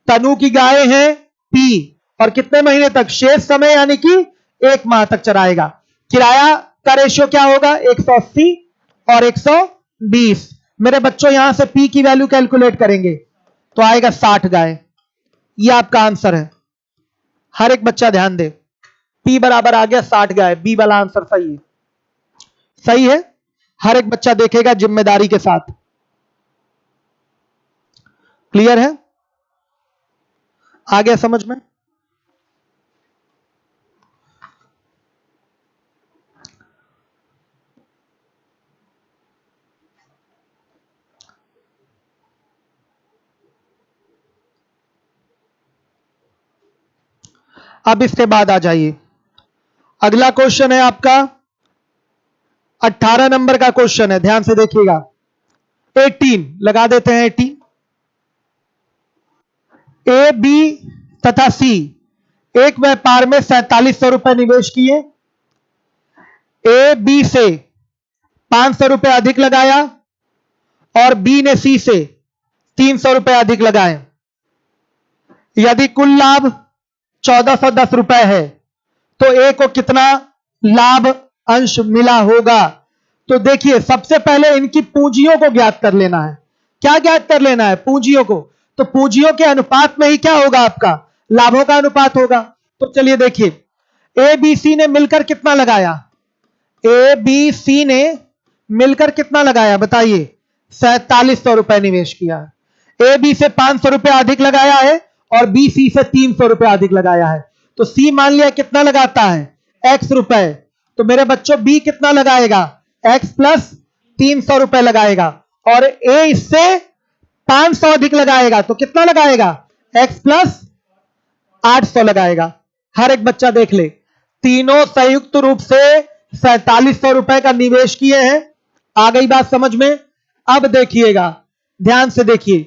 तनु की गायें हैं p, और कितने महीने तक, शेष समय यानी कि 1 माह तक चराएगा। किराया का रेशियो क्या होगा, 180 और 120, मेरे बच्चों यहां से P की वैल्यू कैलकुलेट करेंगे तो आएगा 60 गाय। ये आपका आंसर है। हर एक बच्चा ध्यान दे, P बराबर आ गया 60 गाय। बी वाला आंसर सही है, सही है। हर एक बच्चा देखेगा जिम्मेदारी के साथ। क्लियर है? आ गया समझ में? अब इसके बाद आ जाइए, अगला क्वेश्चन है आपका 18 नंबर का क्वेश्चन है, ध्यान से देखिएगा। 18 लगा देते हैं। 18 ए, बी तथा सी एक व्यापार में 4700 रुपए निवेश किए। ए बी से 500 रुपए अधिक लगाया और बी ने सी से 300 रुपए अधिक लगाए। यदि कुल लाभ 1410 रुपए है तो ए को कितना लाभ अंश मिला होगा? तो देखिए, सबसे पहले इनकी पूंजियों को ज्ञात कर लेना है। क्या ज्ञात कर लेना है? पूंजियों को। तो पूंजियों के अनुपात में ही क्या होगा? आपका लाभों का अनुपात होगा। तो चलिए देखिए, ए बी सी ने मिलकर कितना लगाया? ए बी सी ने मिलकर कितना लगाया बताइए? 4700 रुपए निवेश किया है। ए बी से 500 रुपए अधिक लगाया है और बी सी से 300 रुपए अधिक लगाया है। तो सी मान लिया कितना लगाता है? x रुपए। तो मेरे बच्चों बी कितना लगाएगा? x प्लस 300 रुपए लगाएगा और ए इससे 500 अधिक लगाएगा तो कितना लगाएगा? x प्लस 800 लगाएगा। हर एक बच्चा देख ले, तीनों संयुक्त रूप से 4700 रुपए का निवेश किए हैं। आ गई बात समझ में? अब देखिएगा, ध्यान से देखिए,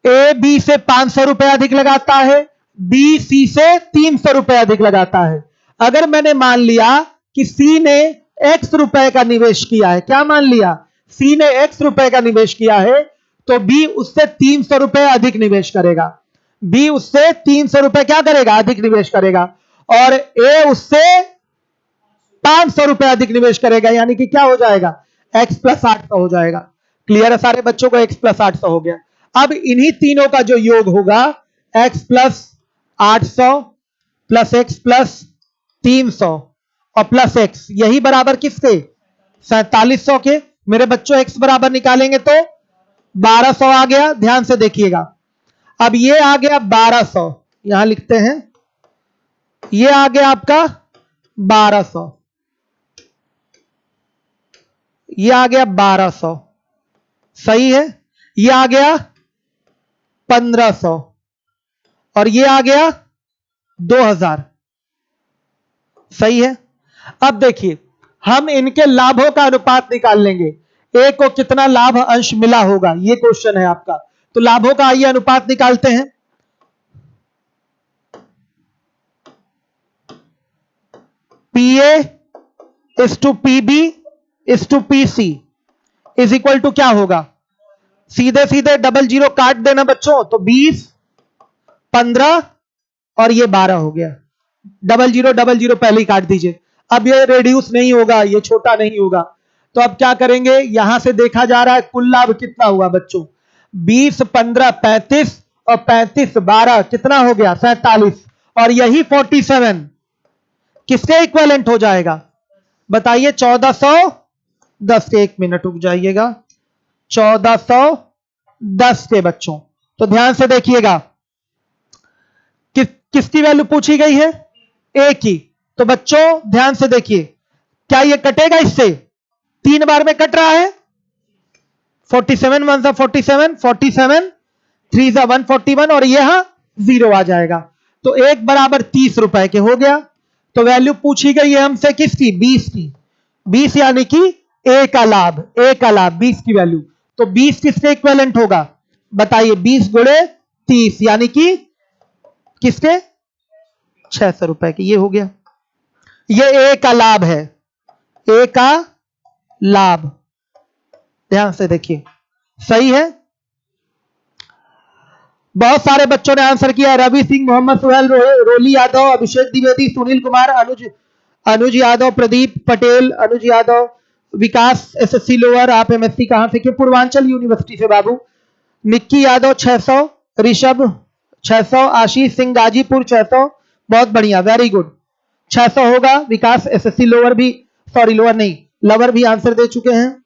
ए बी से 500 रुपए अधिक लगाता है, बी सी से 300 रुपए अधिक लगाता है। अगर मैंने मान लिया कि सी ने x रुपए का निवेश किया है, क्या मान लिया? सी ने x रुपए का निवेश किया है, तो बी उससे 300 रुपए अधिक निवेश करेगा। बी उससे 300 रुपए क्या करेगा? अधिक निवेश करेगा। और ए उससे 500 रुपए अधिक निवेश करेगा, यानी कि क्या हो जाएगा? x प्लस 800 हो जाएगा। क्लियर है सारे बच्चों को? x प्लस 800 हो गया। अब इन्हीं तीनों का जो योग होगा, x plus 800 plus x plus 300 और प्लस x, यही बराबर किसके? 4700 के। मेरे बच्चों x बराबर निकालेंगे तो 1200 आ गया। ध्यान से देखिएगा, अब ये आ गया 1200, यहां लिखते हैं, ये आ गया आपका 1200, ये आ गया 1200, सही है। ये आ गया 1500 और ये आ गया 2000, सही है। अब देखिए, हम इनके लाभों का अनुपात निकाल लेंगे। ए को कितना लाभ अंश मिला होगा, ये क्वेश्चन है आपका। तो लाभों का आइए अनुपात निकालते हैं। PA is to PB is to PC is equal to क्या होगा? सीधे सीधे डबल जीरो काट देना बच्चों, तो 20, 15 और ये 12 हो गया। डबल जीरो पहले ही काट दीजिए। अब ये रेड्यूस नहीं होगा, ये छोटा नहीं होगा। तो अब क्या करेंगे? यहां से देखा जा रहा है कुल लाभ कितना हुआ बच्चों? 20, 15, 35 और 35, 12 कितना हो गया? 47। और यही 47 किसके इक्विवेलेंट हो जाएगा बताइए? 1410 के। 1 मिनट रुक जाइएगा। 1410 के बच्चों। तो ध्यान से देखिएगा, किसकी वैल्यू पूछी गई है? ए की। तो बच्चों ध्यान से देखिए, क्या ये कटेगा इससे? 3 बार में कट रहा है। 47 1 सा 47, 47 3 सा 141 और यहां 0 आ जाएगा। तो 1 बराबर 30 रुपए के हो गया। तो वैल्यू पूछी गई है हमसे किसकी? 20 की। 20 यानी कि ए का लाभ, ए का लाभ 20 की वैल्यू। तो 20 किसके इक्विवेलेंट होगा बताइए? 20 गुणे 30 यानी कि किसके? 600 रुपए की। ये हो गया, ये ए का लाभ है, ए का लाभ। ध्यान से देखिए, सही है। बहुत सारे बच्चों ने आंसर किया। रवि सिंह, मोहम्मद सुहेल, रोली यादव, अभिषेक द्विवेदी, सुनील कुमार, अनुज यादव, प्रदीप पटेल, अनुज यादव, विकास एसएससी लोअर, आप एमएससी कहां से किए? पूर्वांचल यूनिवर्सिटी से बाबू। निक्की यादव 600, ऋषभ 600, आशीष सिंह गाजीपुर 600, बहुत बढ़िया, वेरी गुड, 600 होगा। विकास एसएससी लोअर भी, सॉरी लोअर नहीं, लवर भी आंसर दे चुके हैं।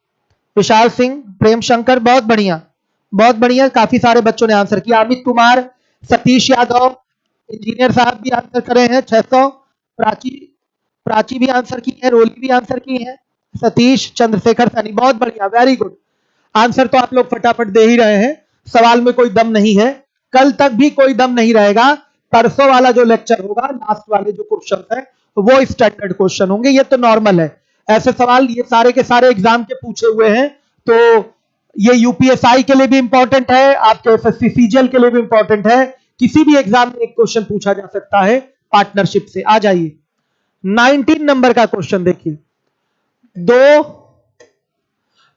विशाल सिंह, प्रेम शंकर, बहुत बढ़िया, बहुत बढ़िया, काफी सारे बच्चों ने आंसर किया। अमित कुमार, सतीश यादव, इंजीनियर साहब भी आंसर करे हैं 600। प्राची भी आंसर की है, रोली भी आंसर की है, सतीश चंद्रशेखर सैनी, बहुत बढ़िया, वेरी गुड। आंसर तो आप लोग फटाफट दे ही रहे हैं, सवाल में कोई दम नहीं है, कल तक भी कोई दम नहीं रहेगा। परसों वाला जो लेक्चर होगा, लास्ट वाले जो क्वेश्चन है वो स्टैंडर्ड क्वेश्चन होंगे, ये तो नॉर्मल है। ऐसे सवाल ये सारे के सारे एग्जाम के पूछे हुए हैं, तो ये यूपीएसआई के लिए भी इंपॉर्टेंट है, आपके एसएससी सीजीएल के लिए भी इंपॉर्टेंट है। किसी भी एग्जाम में एक क्वेश्चन पूछा जा सकता है पार्टनरशिप से। आ जाइए 19 नंबर का क्वेश्चन देखिए।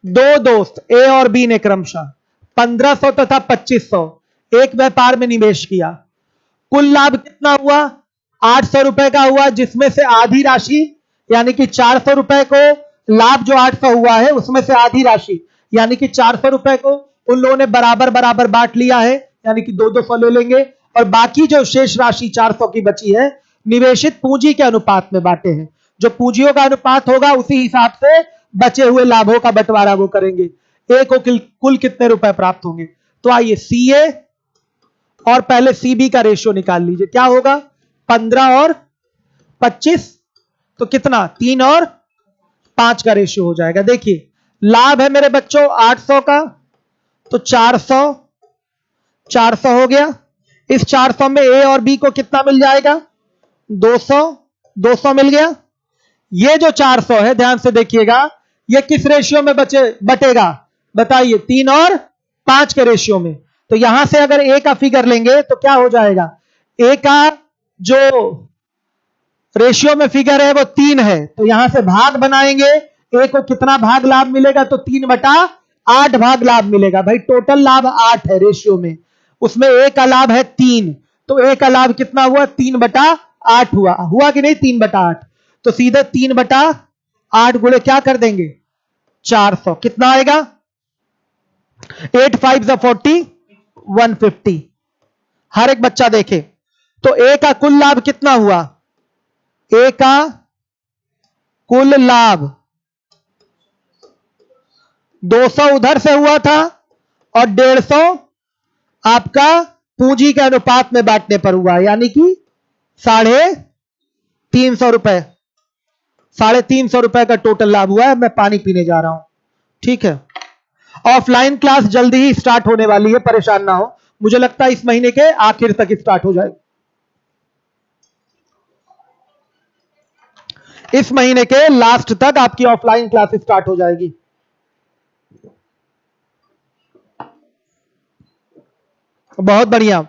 दो दोस्त ए और बी ने क्रमशः 1500 तथा 2500 एक व्यापार में निवेश किया। कुल लाभ कितना हुआ? 800 रुपए का हुआ, जिसमें से आधी राशि यानी कि 400 रुपए को, लाभ जो 800 हुआ है उसमें से आधी राशि यानी कि 400 रुपए को उन लोगों ने बराबर बराबर बांट लिया है, यानी कि 200 ले लेंगे, और बाकी जो शेष राशि 400 की बची है निवेशित पूंजी के अनुपात में बांटे हैं। जो पूंजियों का अनुपात होगा उसी हिसाब से बचे हुए लाभों का बंटवारा वो करेंगे। ए को कुल कितने रुपए प्राप्त होंगे? तो आइए सीए और पहले सीबी का रेशियो निकाल लीजिए। क्या होगा? 15 और 25, तो कितना? 3 और 5 का रेशियो हो जाएगा। देखिए लाभ है मेरे बच्चों 800 का, तो 400 हो गया। इस 400 में ए और बी को कितना मिल जाएगा? 200 मिल गया। ये जो 400 है, ध्यान से देखिएगा, ये किस रेशियो में बटेगा? बताइए, 3 और 5 के रेशियो में। तो यहां से अगर ए का फिगर लेंगे तो क्या हो जाएगा? ए का जो रेशियो में फिगर है वो 3 है, तो यहां से भाग बनाएंगे। ए को कितना भाग लाभ मिलेगा? तो 3/8 भाग लाभ मिलेगा। भाई टोटल लाभ 8 है रेशियो में, उसमें ए का लाभ है 3, तो ए का लाभ कितना हुआ? 3/8 हुआ कि नहीं? 3/8, तो सीधे 3/8 गुणे क्या कर देंगे? 400। कितना आएगा? 8 5 40, 150। हर एक बच्चा देखे तो ए का कुल लाभ कितना हुआ? ए का कुल लाभ 200 उधर से हुआ था और 150 आपका पूंजी के अनुपात में बांटने पर हुआ, यानी कि 350 रुपए, 350 रुपए का टोटल लाभ हुआ है। मैं पानी पीने जा रहा हूं, ठीक है। ऑफलाइन क्लास जल्दी ही स्टार्ट होने वाली है, परेशान ना हो, मुझे लगता है इस महीने के आखिर तक स्टार्ट हो जाएगी। इस महीने के लास्ट तक आपकी ऑफलाइन क्लास स्टार्ट हो जाएगी। बहुत बढ़िया।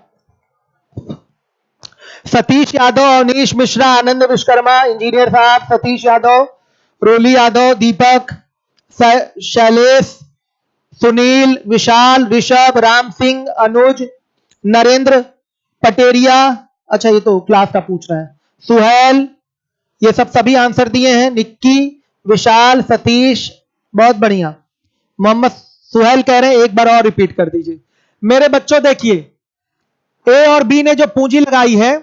सतीश यादव, अवनीश मिश्रा, आनंद विश्वकर्मा, इंजीनियर साहब, सतीश यादव, रोली यादव, दीपक, शैलेश, सुनील, विशाल, ऋषभ, राम सिंह, अनुज, नरेंद्र, पटेरिया, अच्छा ये तो क्लास का पूछ रहा है, सुहेल, ये सब सभी आंसर दिए हैं। निक्की, विशाल, सतीश, बहुत बढ़िया। मोहम्मद सुहेल कह रहे हैं एक बार और रिपीट कर दीजिए। मेरे बच्चों देखिए, ए और बी ने जो पूंजी लगाई है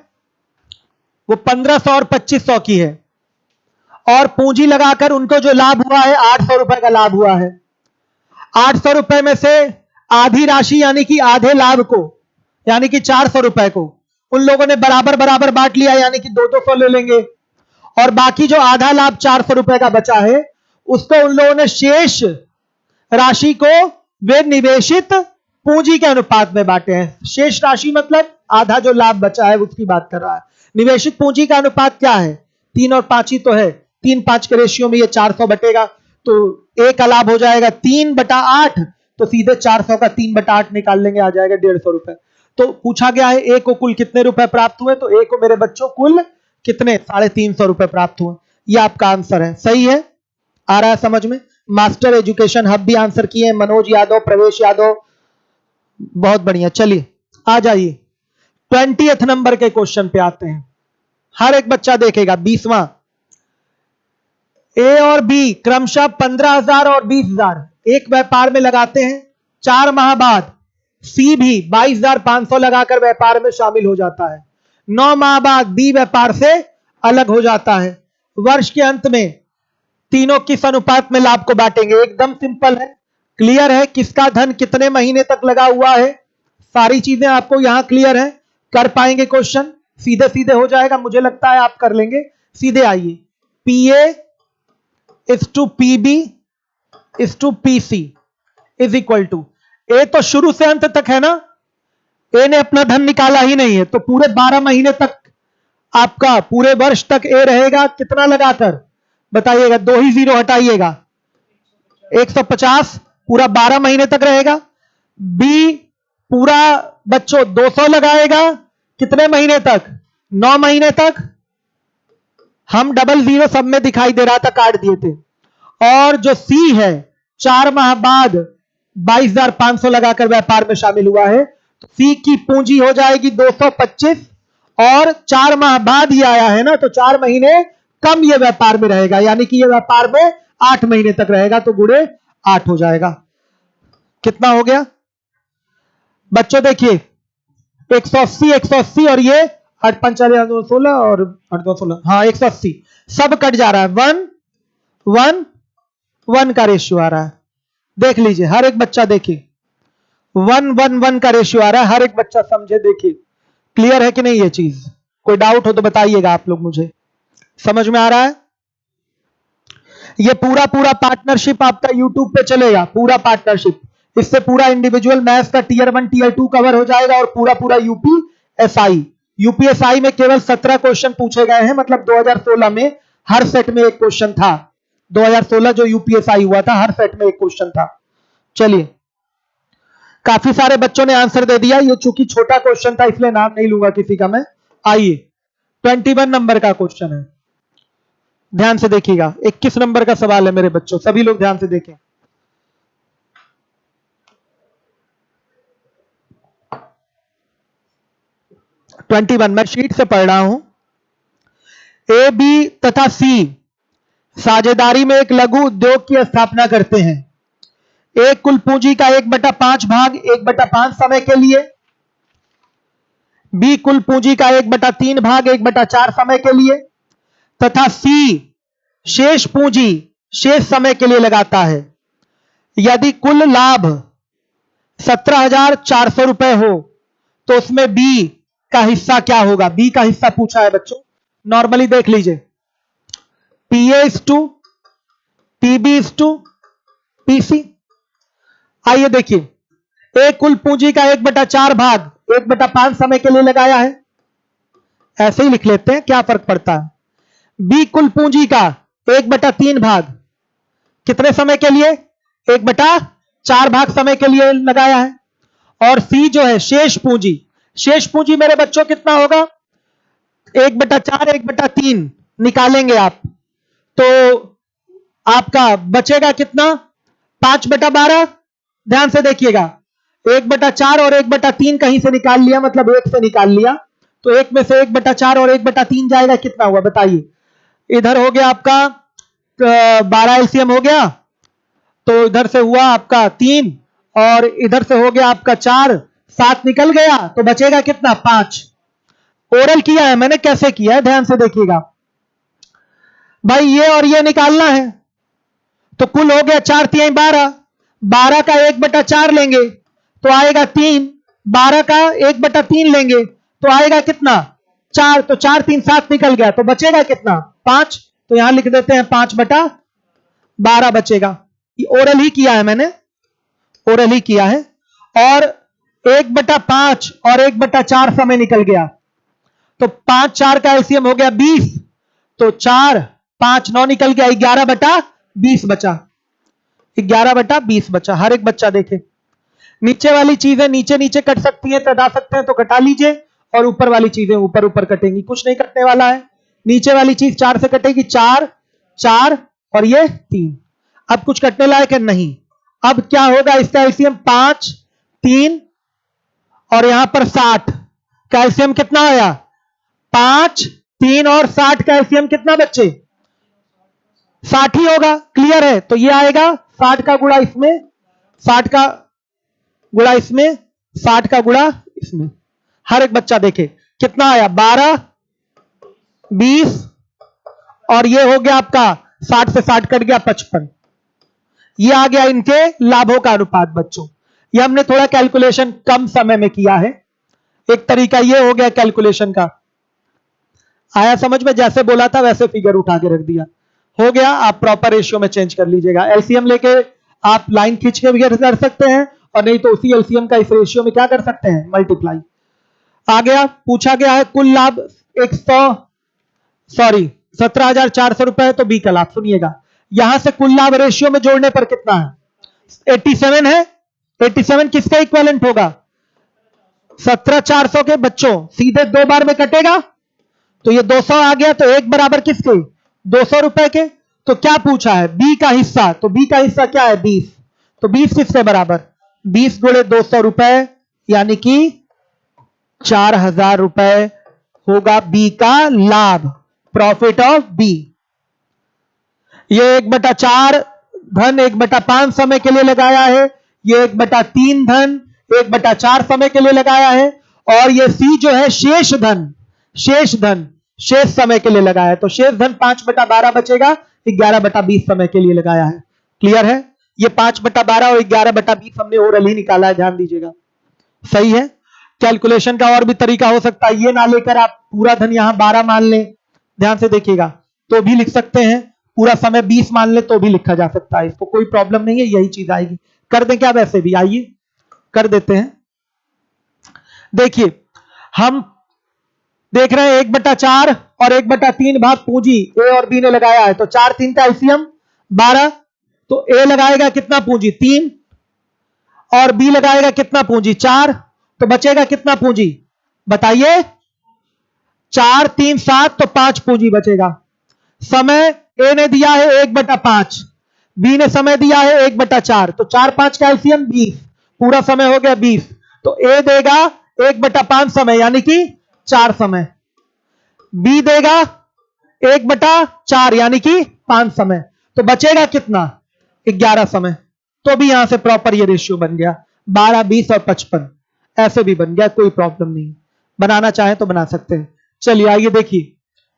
वो 1500 और 2500 की है, और पूंजी लगाकर उनको जो लाभ हुआ है 800 रुपए का लाभ हुआ है। 800 रुपए में से आधी राशि यानी कि आधे लाभ को, यानी कि 400 रुपए को उन लोगों ने बराबर बराबर बांट लिया, यानी कि 200 ले लेंगे, और बाकी जो आधा लाभ 400 रुपए का बचा है उसको उन लोगों ने शेष राशि को वे निवेशित पूंजी के अनुपात में बांटे हैं। शेष राशि मतलब आधा जो लाभ बचा है उसकी बात कर रहा है। निवेशित पूंजी का अनुपात क्या है? 3 और 5 ही तो है, 3-5 के रेशियो में ये 400 बटेगा, तो ए का लाभ हो जाएगा 3/8, तो सीधे 400 का 3/8 निकाल लेंगे, आ जाएगा 150 रुपए। तो पूछा गया है ए को कुल कितने रुपए प्राप्त हुए, तो ए को मेरे बच्चों कुल कितने? 350 रुपए प्राप्त हुए। ये आपका आंसर है, सही है? आ रहा है समझ में? मास्टर एजुकेशन हब भी आंसर किए, मनोज यादव, प्रवेश यादव, बहुत बढ़िया। चलिए आ जाइए 20th नंबर के क्वेश्चन पे आते हैं। हर एक बच्चा देखेगा 20वां। ए और बी क्रमशः 15,000 और 20,000 एक व्यापार में लगाते हैं। 4 माह बाद सी भी 22,500 लगाकर व्यापार में शामिल हो जाता है। 9 माह बाद बी व्यापार से अलग हो जाता है। वर्ष के अंत में तीनों किस अनुपात में लाभ को बांटेंगे? एकदम सिंपल है, क्लियर है। किसका धन कितने महीने तक लगा हुआ है, सारी चीजें आपको यहां क्लियर है। कर पाएंगे क्वेश्चन, सीधे सीधे हो जाएगा, मुझे लगता है आप कर लेंगे। सीधे आइए, PA is to PB is to PC is equal to, ए तो शुरू से अंत तक है ना, ए ने अपना धन निकाला ही नहीं है, तो पूरे 12 महीने तक आपका, पूरे वर्ष तक ए रहेगा कितना लगाकर बताइएगा? 2 ही जीरो हटाइएगा, 150 पूरा 12 महीने तक रहेगा। बी पूरा बच्चों 200 लगाएगा कितने महीने तक? 9 महीने तक। हम डबल जीरो सब में दिखाई दे रहा था, काट दिए थे। और जो सी है 4 माह बाद 22,500 लगाकर व्यापार में शामिल हुआ है, तो सी की पूंजी हो जाएगी 225 और 4 माह बाद ही आया है ना, तो 4 महीने कम ये व्यापार में रहेगा, यानी कि ये व्यापार में 8 महीने तक रहेगा, तो गुणे 8 हो जाएगा। कितना हो गया बच्चों? देखिए 180 180 और ये 8 5 16 और 8 2 16, हाँ 180 सब कट जा रहा है। 1 1 1 का रेशियो आ रहा है। देख लीजिए हर एक बच्चा, देखिए 1 1 1 का रेशियो आ रहा है, हर एक बच्चा समझे। देखिए क्लियर है कि नहीं ये चीज? कोई डाउट हो तो बताइएगा आप लोग, मुझे समझ में आ रहा है? ये पूरा पूरा पार्टनरशिप आपका यूट्यूब पे चलेगा, पूरा पार्टनरशिप। इससे पूरा इंडिविजुअल मैथ्स का टीयर 1 टीयर 2 कवर हो जाएगा और पूरा पूरा यूपीएसआई। यूपीएसआई में केवल 17 क्वेश्चन पूछे गए हैं, मतलब 2016 में हर सेट में एक क्वेश्चन था। 2016 जो यूपीएसआई हुआ था, हर सेट में एक क्वेश्चन था। चलिए, काफी सारे बच्चों ने आंसर दे दिया। ये चूंकि छोटा क्वेश्चन था इसलिए नाम नहीं लूंगा किसी का मैं। आइए 21 नंबर का क्वेश्चन है, ध्यान से देखिएगा। 21 नंबर का सवाल है मेरे बच्चों, सभी लोग ध्यान से देखें। ट्वेंटी वन मैं शीट से पढ़ रहा हूं। ए बी तथा सी साझेदारी में एक लघु उद्योग की स्थापना करते हैं। ए कुल पूंजी का 1/5 भाग 1/5 समय के लिए, बी कुल पूंजी का 1/3 भाग 1/4 समय के लिए, तथा सी शेष पूंजी शेष समय के लिए लगाता है। यदि कुल लाभ 17,400 रुपए हो तो उसमें बी का हिस्सा क्या होगा? बी का हिस्सा पूछा है बच्चों। नॉर्मली देख लीजिए, PA is to PB is to PC. आइए देखिए, ए कुल पूंजी का 1/4 भाग 1/5 समय के लिए लगाया है, ऐसे ही लिख लेते हैं, क्या फर्क पड़ता है। बी कुल पूंजी का 1/3 भाग कितने समय के लिए? 1/4 भाग समय के लिए लगाया है। और सी जो है शेष पूंजी, शेष पूंजी मेरे बच्चों कितना होगा? 1/4 1/3 निकालेंगे आप तो आपका बचेगा कितना? 5/12। ध्यान से देखिएगा, 1/4 और 1/3 कहीं से निकाल लिया, मतलब एक से निकाल लिया, तो एक में से 1/4 और 1/3 जाएगा, कितना हुआ बताइए? इधर हो गया आपका 12 एलसीएम हो गया, तो इधर से हुआ आपका 3 और इधर से हो गया आपका 4, 7 निकल गया, तो बचेगा कितना? 5। ओरल किया है मैंने, कैसे किया है ध्यान से देखिएगा भाई। ये और ये निकालना है, तो कुल हो गया 4 3 12, 12 का 1/4 लेंगे तो आएगा 3, 12 का 1/3 लेंगे तो आएगा कितना? 4, तो 4 3 7 निकल गया, तो बचेगा कितना? 5। तो यहां लिख देते हैं 5/12 बचेगा। ओरल ही किया है मैंने, ओरल ही किया है। और 1/5 और 1/4 समय निकल गया, तो 5 4 का एलसीएम हो गया 20, तो 4 5 9 निकल गया, 11/20 बचा, 11/20 बचा। हर एक बच्चा देखे, नीचे वाली चीजें नीचे नीचे कट सकती हैं, कटा सकते हैं तो कटा लीजिए, और ऊपर वाली चीजें ऊपर ऊपर कटेंगी, कुछ नहीं कटने वाला है। नीचे वाली चीज 4 से कटेगी, 4 4 और ये 3। अब कुछ कटने लायक है नहीं। अब क्या होगा? इसका एलसीएम 5 3 और यहां पर 60 का एलसीएम कितना आया? 5 3 और 60 का एलसीएम कितना बच्चे? 60 ही होगा, क्लियर है। तो ये आएगा 60 का गुणा इसमें, 60 का गुणा इसमें, 60 का गुणा इसमें। हर एक बच्चा देखे कितना आया, 12, 20 और ये हो गया आपका 60 से 60 कट गया 55। ये आ गया इनके लाभों का अनुपात बच्चों। ये हमने थोड़ा कैलकुलेशन कम समय में किया है। एक तरीका ये हो गया कैलकुलेशन का, आया समझ में, जैसे बोला था वैसे फिगर उठा के रख दिया, हो गया। आप प्रॉपर रेशियो में चेंज कर लीजिएगा। एलसीएम लेके आप लाइन खींच के भी कर सकते हैं, और नहीं तो उसी एलसीएम का इस रेशियो में क्या कर सकते हैं, मल्टीप्लाई। आ गया, पूछा गया है कुल लाभ 17,400 रुपए, तो बी का लाभ सुनिएगा। यहां से कुल लाभ रेशियो में जोड़ने पर कितना है, 87 है। 87 किसका इक्विवेलेंट होगा, 17,400 के। बच्चों सीधे 2 बार में कटेगा, तो ये 200 आ गया, तो एक बराबर किसके, 200 रुपए के। तो क्या पूछा है, बी का हिस्सा, तो बी का हिस्सा क्या है, 20। तो 20 किससे बराबर, 20 गुणे 200 रुपए, यानी कि 4,000 रुपए होगा बी का लाभ, प्रॉफिट ऑफ बी। ये 1/4 धन 1/5 समय के लिए लगाया है, ये 1/3 धन 1/4 समय के लिए लगाया है, और ये सी जो है शेष धन शेष समय के लिए लगाया है। तो शेष धन 5/12 बचेगा, 11/20 समय के लिए लगाया है। क्लियर है, ये 5/12 और 11/20 हमने ओरल ही निकाला है, ध्यान दीजिएगा। सही है। कैलकुलेशन का और भी तरीका हो सकता है, ये ना लेकर आप पूरा धन यहां 12 मान लें, ध्यान से देखिएगा, तो भी लिख सकते हैं। पूरा समय 20 मान ले तो भी लिखा जा सकता है, इसको कोई प्रॉब्लम नहीं है, यही चीज आएगी। कर दें क्या, वैसे भी आइए कर देते हैं। देखिए हम देख रहे हैं 1/4 और 1/3 भाग पूंजी ए और बी ने लगाया है, तो 4 3 का एलसीएम 12। तो ए लगाएगा कितना पूंजी, 3, और बी लगाएगा कितना पूंजी, 4। तो बचेगा कितना पूंजी बताइए, 4 3 7, तो 5 पूंजी बचेगा। समय ए ने दिया है 1/5, बी ने समय दिया है 1/4, तो 4 5 का एलसीएम 20, पूरा समय हो गया 20। तो ए देगा 1/5 समय यानी कि 4 समय, बी देगा 1/4 यानी कि 5 समय, तो बचेगा कितना, 11 समय। तो भी यहां से प्रॉपर ये रेशियो बन गया, 12 20 और 55 ऐसे भी बन गया, कोई प्रॉब्लम नहीं। बनाना चाहे तो बना सकते हैं। चलिए आइए देखिए,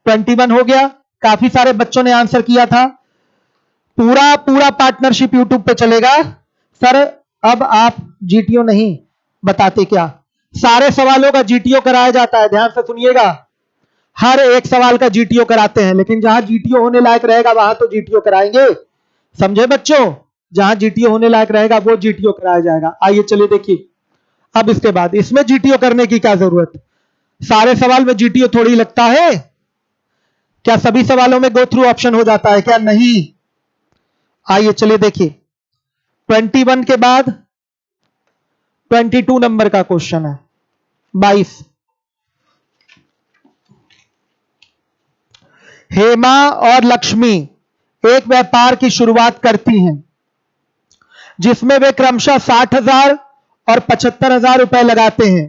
21 हो गया। काफी सारे बच्चों ने आंसर किया था। पूरा पार्टनरशिप यूट्यूब पे चलेगा। सर अब आप जीटीओ नहीं बताते क्या, सारे सवालों का जीटीओ कराया जाता है, ध्यान से सुनिएगा। हर एक सवाल का जीटीओ कराते हैं, लेकिन जहां जीटीओ होने लायक रहेगा वहां तो जीटीओ कराएंगे, समझे बच्चों। जहां जीटीओ होने लायक रहेगा वो जीटीओ कराया जाएगा। आइए चलिए देखिए, अब इसके बाद इसमें जीटीओ करने की क्या जरूरत, सारे सवाल में जीटीओ थोड़ी लगता है। क्या सभी सवालों में गो थ्रू ऑप्शन हो जाता है क्या, नहीं। आइए चलिए देखिए, 21 के बाद 22 नंबर का क्वेश्चन है, 22। हेमा और लक्ष्मी एक व्यापार की शुरुआत करती हैं जिसमें वे क्रमशः 60,000 और 75,000 रुपए लगाते हैं,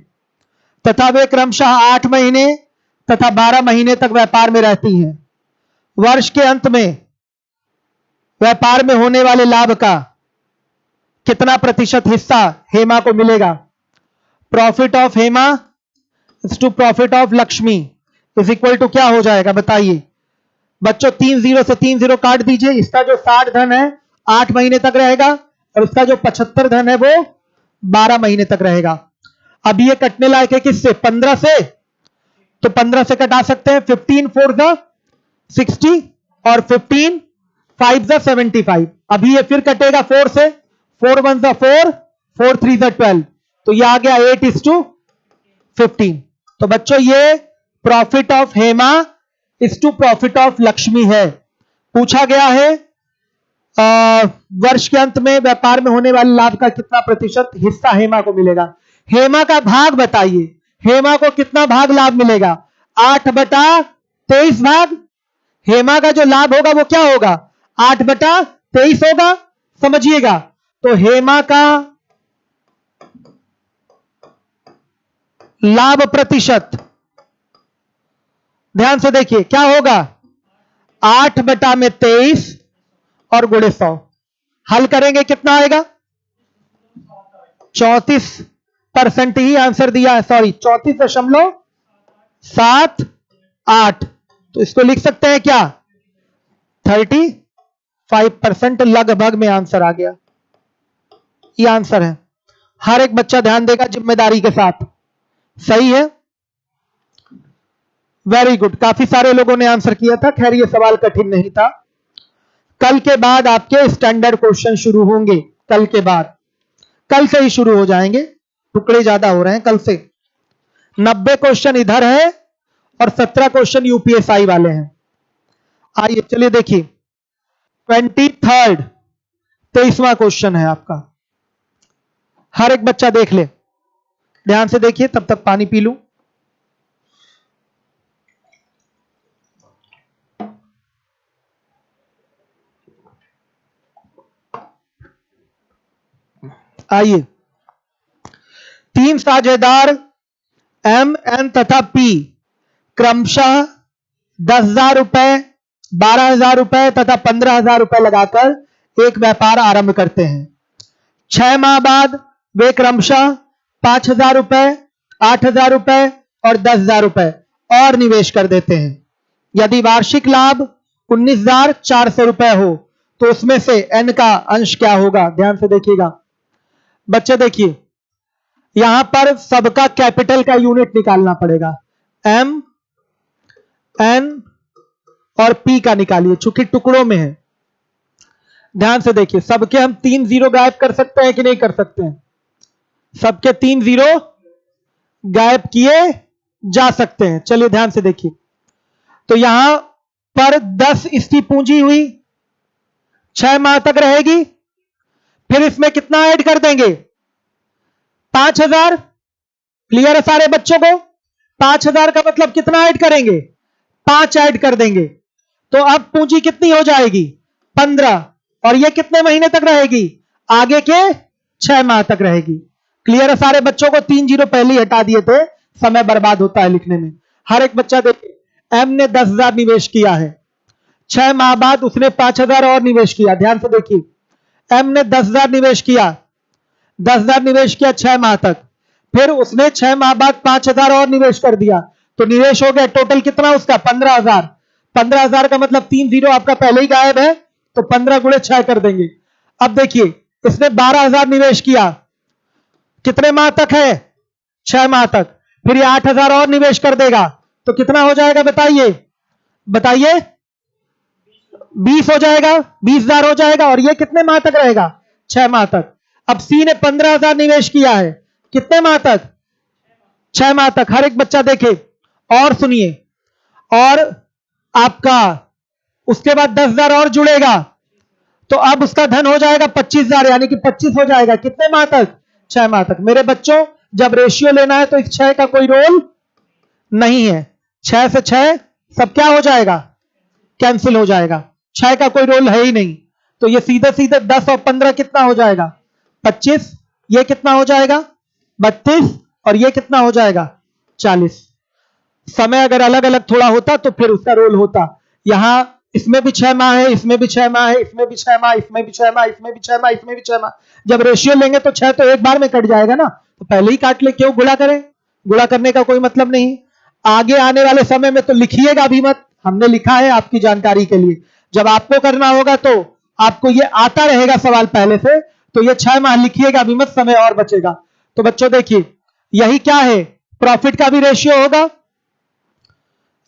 तथा वे क्रमशः 8 महीने तथा 12 महीने तक व्यापार में रहती हैं। वर्ष के अंत में व्यापार में होने वाले लाभ का कितना प्रतिशत हिस्सा हेमा को मिलेगा। Profit of Hema is to profit of Lakshmi is equal to क्या हो जाएगा बताइए बच्चों, 3 0 से 3 0 काट दीजिए। इसका जो 60 धन है 8 महीने तक रहेगा, और इसका जो 75 धन है वो 12 महीने तक रहेगा। अब ये कटने लायक है किससे, 15 से, तो 15 से कटा सकते हैं। 15 4 द 60 और 15 5 द 75। अभी ये फिर कटेगा 4 से, 4 1 द 4, 4 3 द 12, तो ये आ गया 8:15। तो बच्चों ये profit of Hema is to profit of Lakshmi है। पूछा गया है वर्ष के अंत में व्यापार में होने वाले लाभ का कितना प्रतिशत हिस्सा हेमा को मिलेगा। हेमा का भाग बताइए, हेमा को कितना भाग लाभ मिलेगा, 8/23 भाग। हेमा का जो लाभ होगा वो क्या होगा, 8/23 होगा, समझिएगा। तो हेमा का लाभ प्रतिशत ध्यान से देखिए क्या होगा, 8/23 और गुणे 100, हल करेंगे कितना आएगा? 34% ही आंसर दिया है, सॉरी 34.78। तो इसको लिख सकते हैं क्या? 35% लगभग में आंसर आ गया। ये आंसर है। हर एक बच्चा ध्यान देगा जिम्मेदारी के साथ। सही है, वेरी गुड। काफी सारे लोगों ने आंसर किया था। खैर ये सवाल कठिन नहीं था। कल के बाद आपके स्टैंडर्ड क्वेश्चन शुरू होंगे। कल के बाद, कल से ही शुरू हो जाएंगे, टुकड़े ज्यादा हो रहे हैं कल से। 90 क्वेश्चन इधर है और 17 क्वेश्चन यूपीएसआई वाले हैं। आइए चलिए देखिए, 23rd 23वां क्वेश्चन है आपका। हर एक बच्चा देख ले, ध्यान से देखिए, तब तक पानी पी लूं। आइए, 3 साझेदार एम, एन तथा पी क्रमशः 10,000 रुपए, 12,000 रुपए तथा 15,000 रुपए लगाकर एक व्यापार आरंभ करते हैं। 6 माह बाद वे क्रमशः 5,000 रुपए, 8,000 रुपए और 10,000 रुपए और निवेश कर देते हैं। यदि वार्षिक लाभ 19,400 रुपए हो तो उसमें से एन का अंश क्या होगा? ध्यान से देखिएगा बच्चे। देखिए, यहां पर सबका कैपिटल का यूनिट निकालना पड़ेगा। एम, एन और पी का निकालिए, चूंकि टुकड़ों में है। ध्यान से देखिए, सबके हम 3 जीरो गायब कर सकते हैं कि नहीं कर सकते हैं? सबके 3 जीरो गायब किए जा सकते हैं। चलिए ध्यान से देखिए, तो यहां पर 10 इसकी पूंजी हुई, 6 माह तक रहेगी। फिर इसमें कितना ऐड कर देंगे? 5,000। क्लियर है सारे बच्चों को? 5,000 का मतलब कितना ऐड करेंगे? 5 ऐड कर देंगे। तो अब पूंजी कितनी हो जाएगी? 15। और ये कितने महीने तक रहेगी? आगे के 6 माह तक रहेगी। क्लियर है सारे बच्चों को? 3 जीरो पहले ही हटा दिए थे, समय बर्बाद होता है लिखने में। हर एक बच्चा देखिए, एम ने 10,000 निवेश किया है, 6 माह बाद उसने 5,000 और निवेश किया। ध्यान से देखिए, एम ने 10,000 निवेश किया, 10,000 निवेश किया 6 माह तक, फिर उसने 6 माह बाद 5,000 और निवेश कर दिया, तो निवेश हो गया टोटल कितना उसका? 15,000। 15,000 का मतलब 3 जीरो आपका पहले ही गायब है, तो 15 गुणे 6 कर देंगे। अब देखिए, इसने 12,000 निवेश किया, कितने माह तक है? 6 माह तक। फिर ये 8,000 और निवेश कर देगा, तो कितना हो जाएगा? बताइए बताइए। 20 हो जाएगा, 20,000 हो जाएगा। और ये कितने माह तक रहेगा? 6 माह तक। अब सी ने 15,000 निवेश किया है, कितने माह तक? 6 माह तक। हर एक बच्चा देखे और सुनिए, और आपका उसके बाद 10,000 और जुड़ेगा, तो अब उसका धन हो जाएगा 25,000, यानी कि 25 हो जाएगा। कितने माह तक? 6 माह तक। मेरे बच्चों, जब रेशियो लेना है तो इस 6 का कोई रोल नहीं है। 6 से 6 सब क्या हो जाएगा? कैंसिल हो जाएगा। 6 का कोई रोल है ही नहीं, तो ये सीधे सीधे 10 और 15 कितना हो जाएगा? 25। ये कितना हो जाएगा? 32। और ये कितना हो जाएगा? 40। समय अगर अलग अलग थोड़ा होता तो फिर उसका रोल होता। यहां इसमें भी 6 माह है, इसमें भी 6 माह है, इसमें भी 6 माह, इसमें भी 6 माह, इसमें भी 6 माह, इसमें भी 6 माह। जब रेशियो लेंगे तो 6 तो एक बार में कट जाएगा ना, तो पहले ही काट ले, क्यों गुणा करें? गुणा करने का कोई मतलब नहीं। आगे आने वाले समय में तो लिखिएगा भी मत, हमने लिखा है आपकी जानकारी के लिए। जब आपको करना होगा तो आपको ये आता रहेगा सवाल पहले से, तो ये 6 माह लिखिएगा भी मत, समय और बचेगा। तो बच्चों देखिए, यही क्या है? प्रॉफिट का भी रेशियो होगा,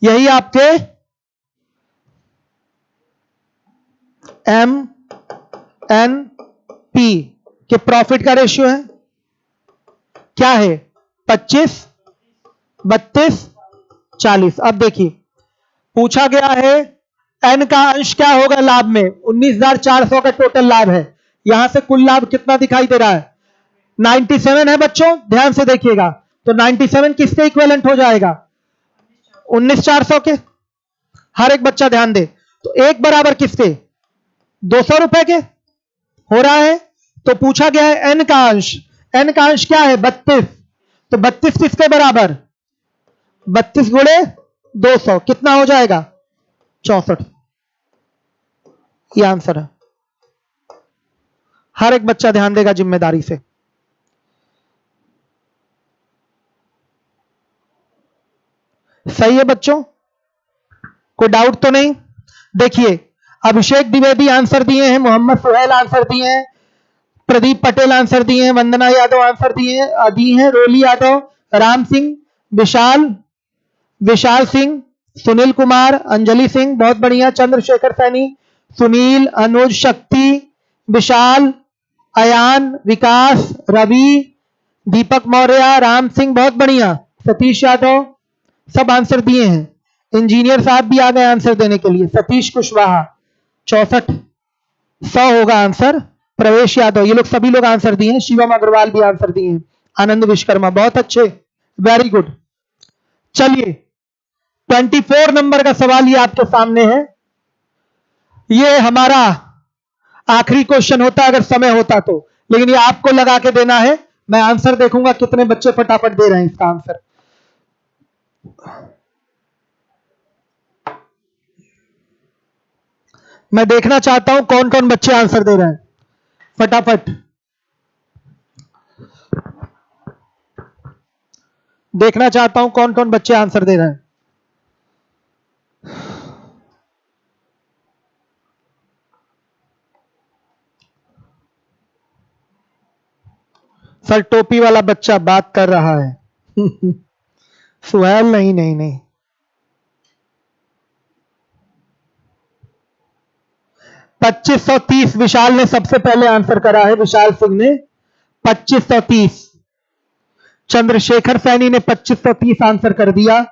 यही आपके एम, एन, पी के प्रॉफिट का रेशियो है। क्या है? 25, 32, 40। अब देखिए, पूछा गया है एन का अंश क्या होगा लाभ में? 19,400 का टोटल लाभ है। यहां से कुल लाभ कितना दिखाई दे रहा है? 97 है बच्चों, ध्यान से देखिएगा। तो 97 किसके इक्विवेलेंट हो जाएगा? 19,400 के। हर एक बच्चा ध्यान दे, तो एक बराबर किसके? 200 रुपए के हो रहा है। तो पूछा गया है एन का अंश, एन का अंश क्या है? 32। तो 32 किसके बराबर? 32 गुणे 200 कितना हो जाएगा? 64। ये आंसर है। हर एक बच्चा ध्यान देगा जिम्मेदारी से। सही है बच्चों, कोई डाउट तो नहीं? देखिए, अभिषेक द्विवेदी आंसर दिए हैं, मोहम्मद सुहेल आंसर दिए हैं, प्रदीप पटेल आंसर दिए हैं, वंदना यादव आंसर दिए हैं, रोली यादव, राम सिंह, विशाल सिंह, सुनील कुमार, अंजलि सिंह, बहुत बढ़िया, चंद्रशेखर सैनी, सुनील, अनुज, शक्ति, विशाल, अयान, विकास, रवि, दीपक मौर्य, राम सिंह, बहुत बढ़िया, सतीश यादव, सब आंसर दिए हैं। इंजीनियर साहब भी आ गए आंसर देने के लिए, सतीश कुशवाहा, 6400 होगा आंसर। प्रवेश यादव, ये लोग सभी लोग आंसर दिए हैं। शिवम अग्रवाल भी आंसर दिए हैं। आनंद विश्वकर्मा, बहुत अच्छे, वेरी गुड। चलिए 24 नंबर का सवाल ये आपके सामने है। ये हमारा आखिरी क्वेश्चन होता अगर समय होता तो, लेकिन ये आपको लगा के देना है। मैं आंसर देखूंगा कितने बच्चे फटाफट दे रहे हैं इसका आंसर। मैं देखना चाहता हूं कौन कौन बच्चे आंसर दे रहे हैं फटाफट। देखना चाहता हूं कौन कौन बच्चे आंसर दे रहे हैं। सर टोपी वाला बच्चा बात कर रहा है। सुहेल, नहीं नहीं नहीं, 2530 विशाल ने सबसे पहले आंसर करा है, विशाल सिंह ने 2530। चंद्रशेखर सैनी ने 2530 आंसर कर दिया।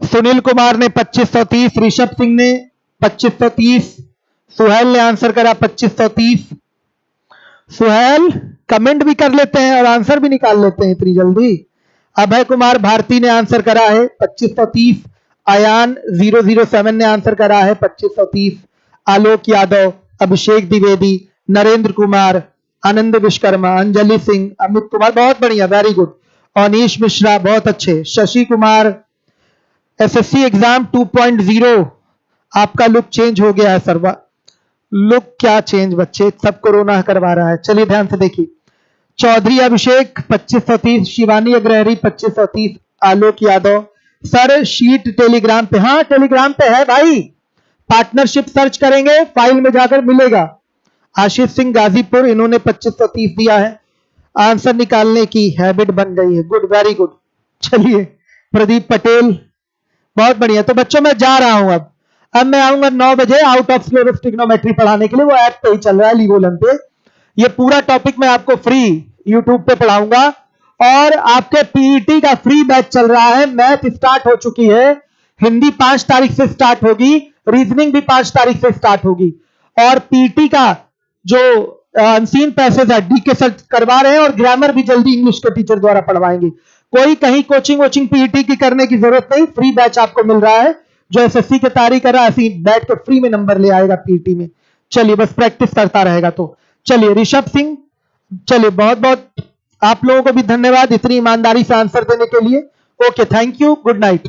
सुनील कुमार ने 2530, ऋषभ सिंह ने 2530, सुहेल ने आंसर करा 2530। सुहेल कमेंट भी कर लेते हैं और आंसर भी निकाल लेते हैं इतनी जल्दी। अभय कुमार भारती ने आंसर करा है 2530। अयान 007 ने आंसर करा है 2530। आलोक यादव, अभिषेक द्विवेदी, नरेंद्र कुमार, आनंद विश्वकर्मा, अंजलि सिंह, अमित कुमार, बहुत बढ़िया, वेरी गुड। अनीश मिश्रा, बहुत अच्छे। शशि कुमार, एसएससी एग्जाम 2.0, आपका लुक चेंज हो गया है सर्वा। लुक क्या चेंज बच्चे, सब कोरोना करवा रहा है। चलिए ध्यान से देखिए। चौधरी अभिषेक 2530, शिवानी अग्रहरी 2530, आलोक यादव। सर शीट टेलीग्राम पे, हाँ टेलीग्राम पे है भाई, पार्टनरशिप सर्च करेंगे फाइल में जाकर मिलेगा। आशीष सिंह गाजीपुर, इन्होंने 2530 दिया है। आंसर निकालने की हैबिट बन गई है, गुड, वेरी गुड। चलिए प्रदीप पटेल, बहुत बढ़िया। तो बच्चों मैं जा रहा हूं, अब मैं आऊंगा 9 बजे आउट ऑफ सिलेबस ट्रिग्नोमेट्री पढ़ाने के लिए, वो ऐप पे ही चल रहा है लीवोलन पे। ये पूरा टॉपिक मैं आपको फ्री यूट्यूब पे पढ़ाऊंगा। और आपके पीईटी का फ्री बैच चल रहा है, मैथ स्टार्ट हो चुकी है, हिंदी 5 तारीख से स्टार्ट होगी, रीजनिंग भी 5 तारीख से स्टार्ट होगी। और पीईटी का जो अनसीन पैसेज है डीके सर करवा रहे हैं, और ग्रामर भी जल्दी इंग्लिश के टीचर द्वारा पढ़वाएंगे। कोई कहीं कोचिंग वोचिंग पीईटी की करने की जरूरत नहीं, फ्री बैच आपको मिल रहा है। जो एसएससी की तैयारी कर रहा है ऐसी बैठ के फ्री में नंबर ले आएगा पीईटी में। चलिए बस प्रैक्टिस करता रहेगा। तो चलिए ऋषभ सिंह, चलिए बहुत बहुत आप लोगों को भी धन्यवाद इतनी ईमानदारी से आंसर देने के लिए। Okay, thank you, good night.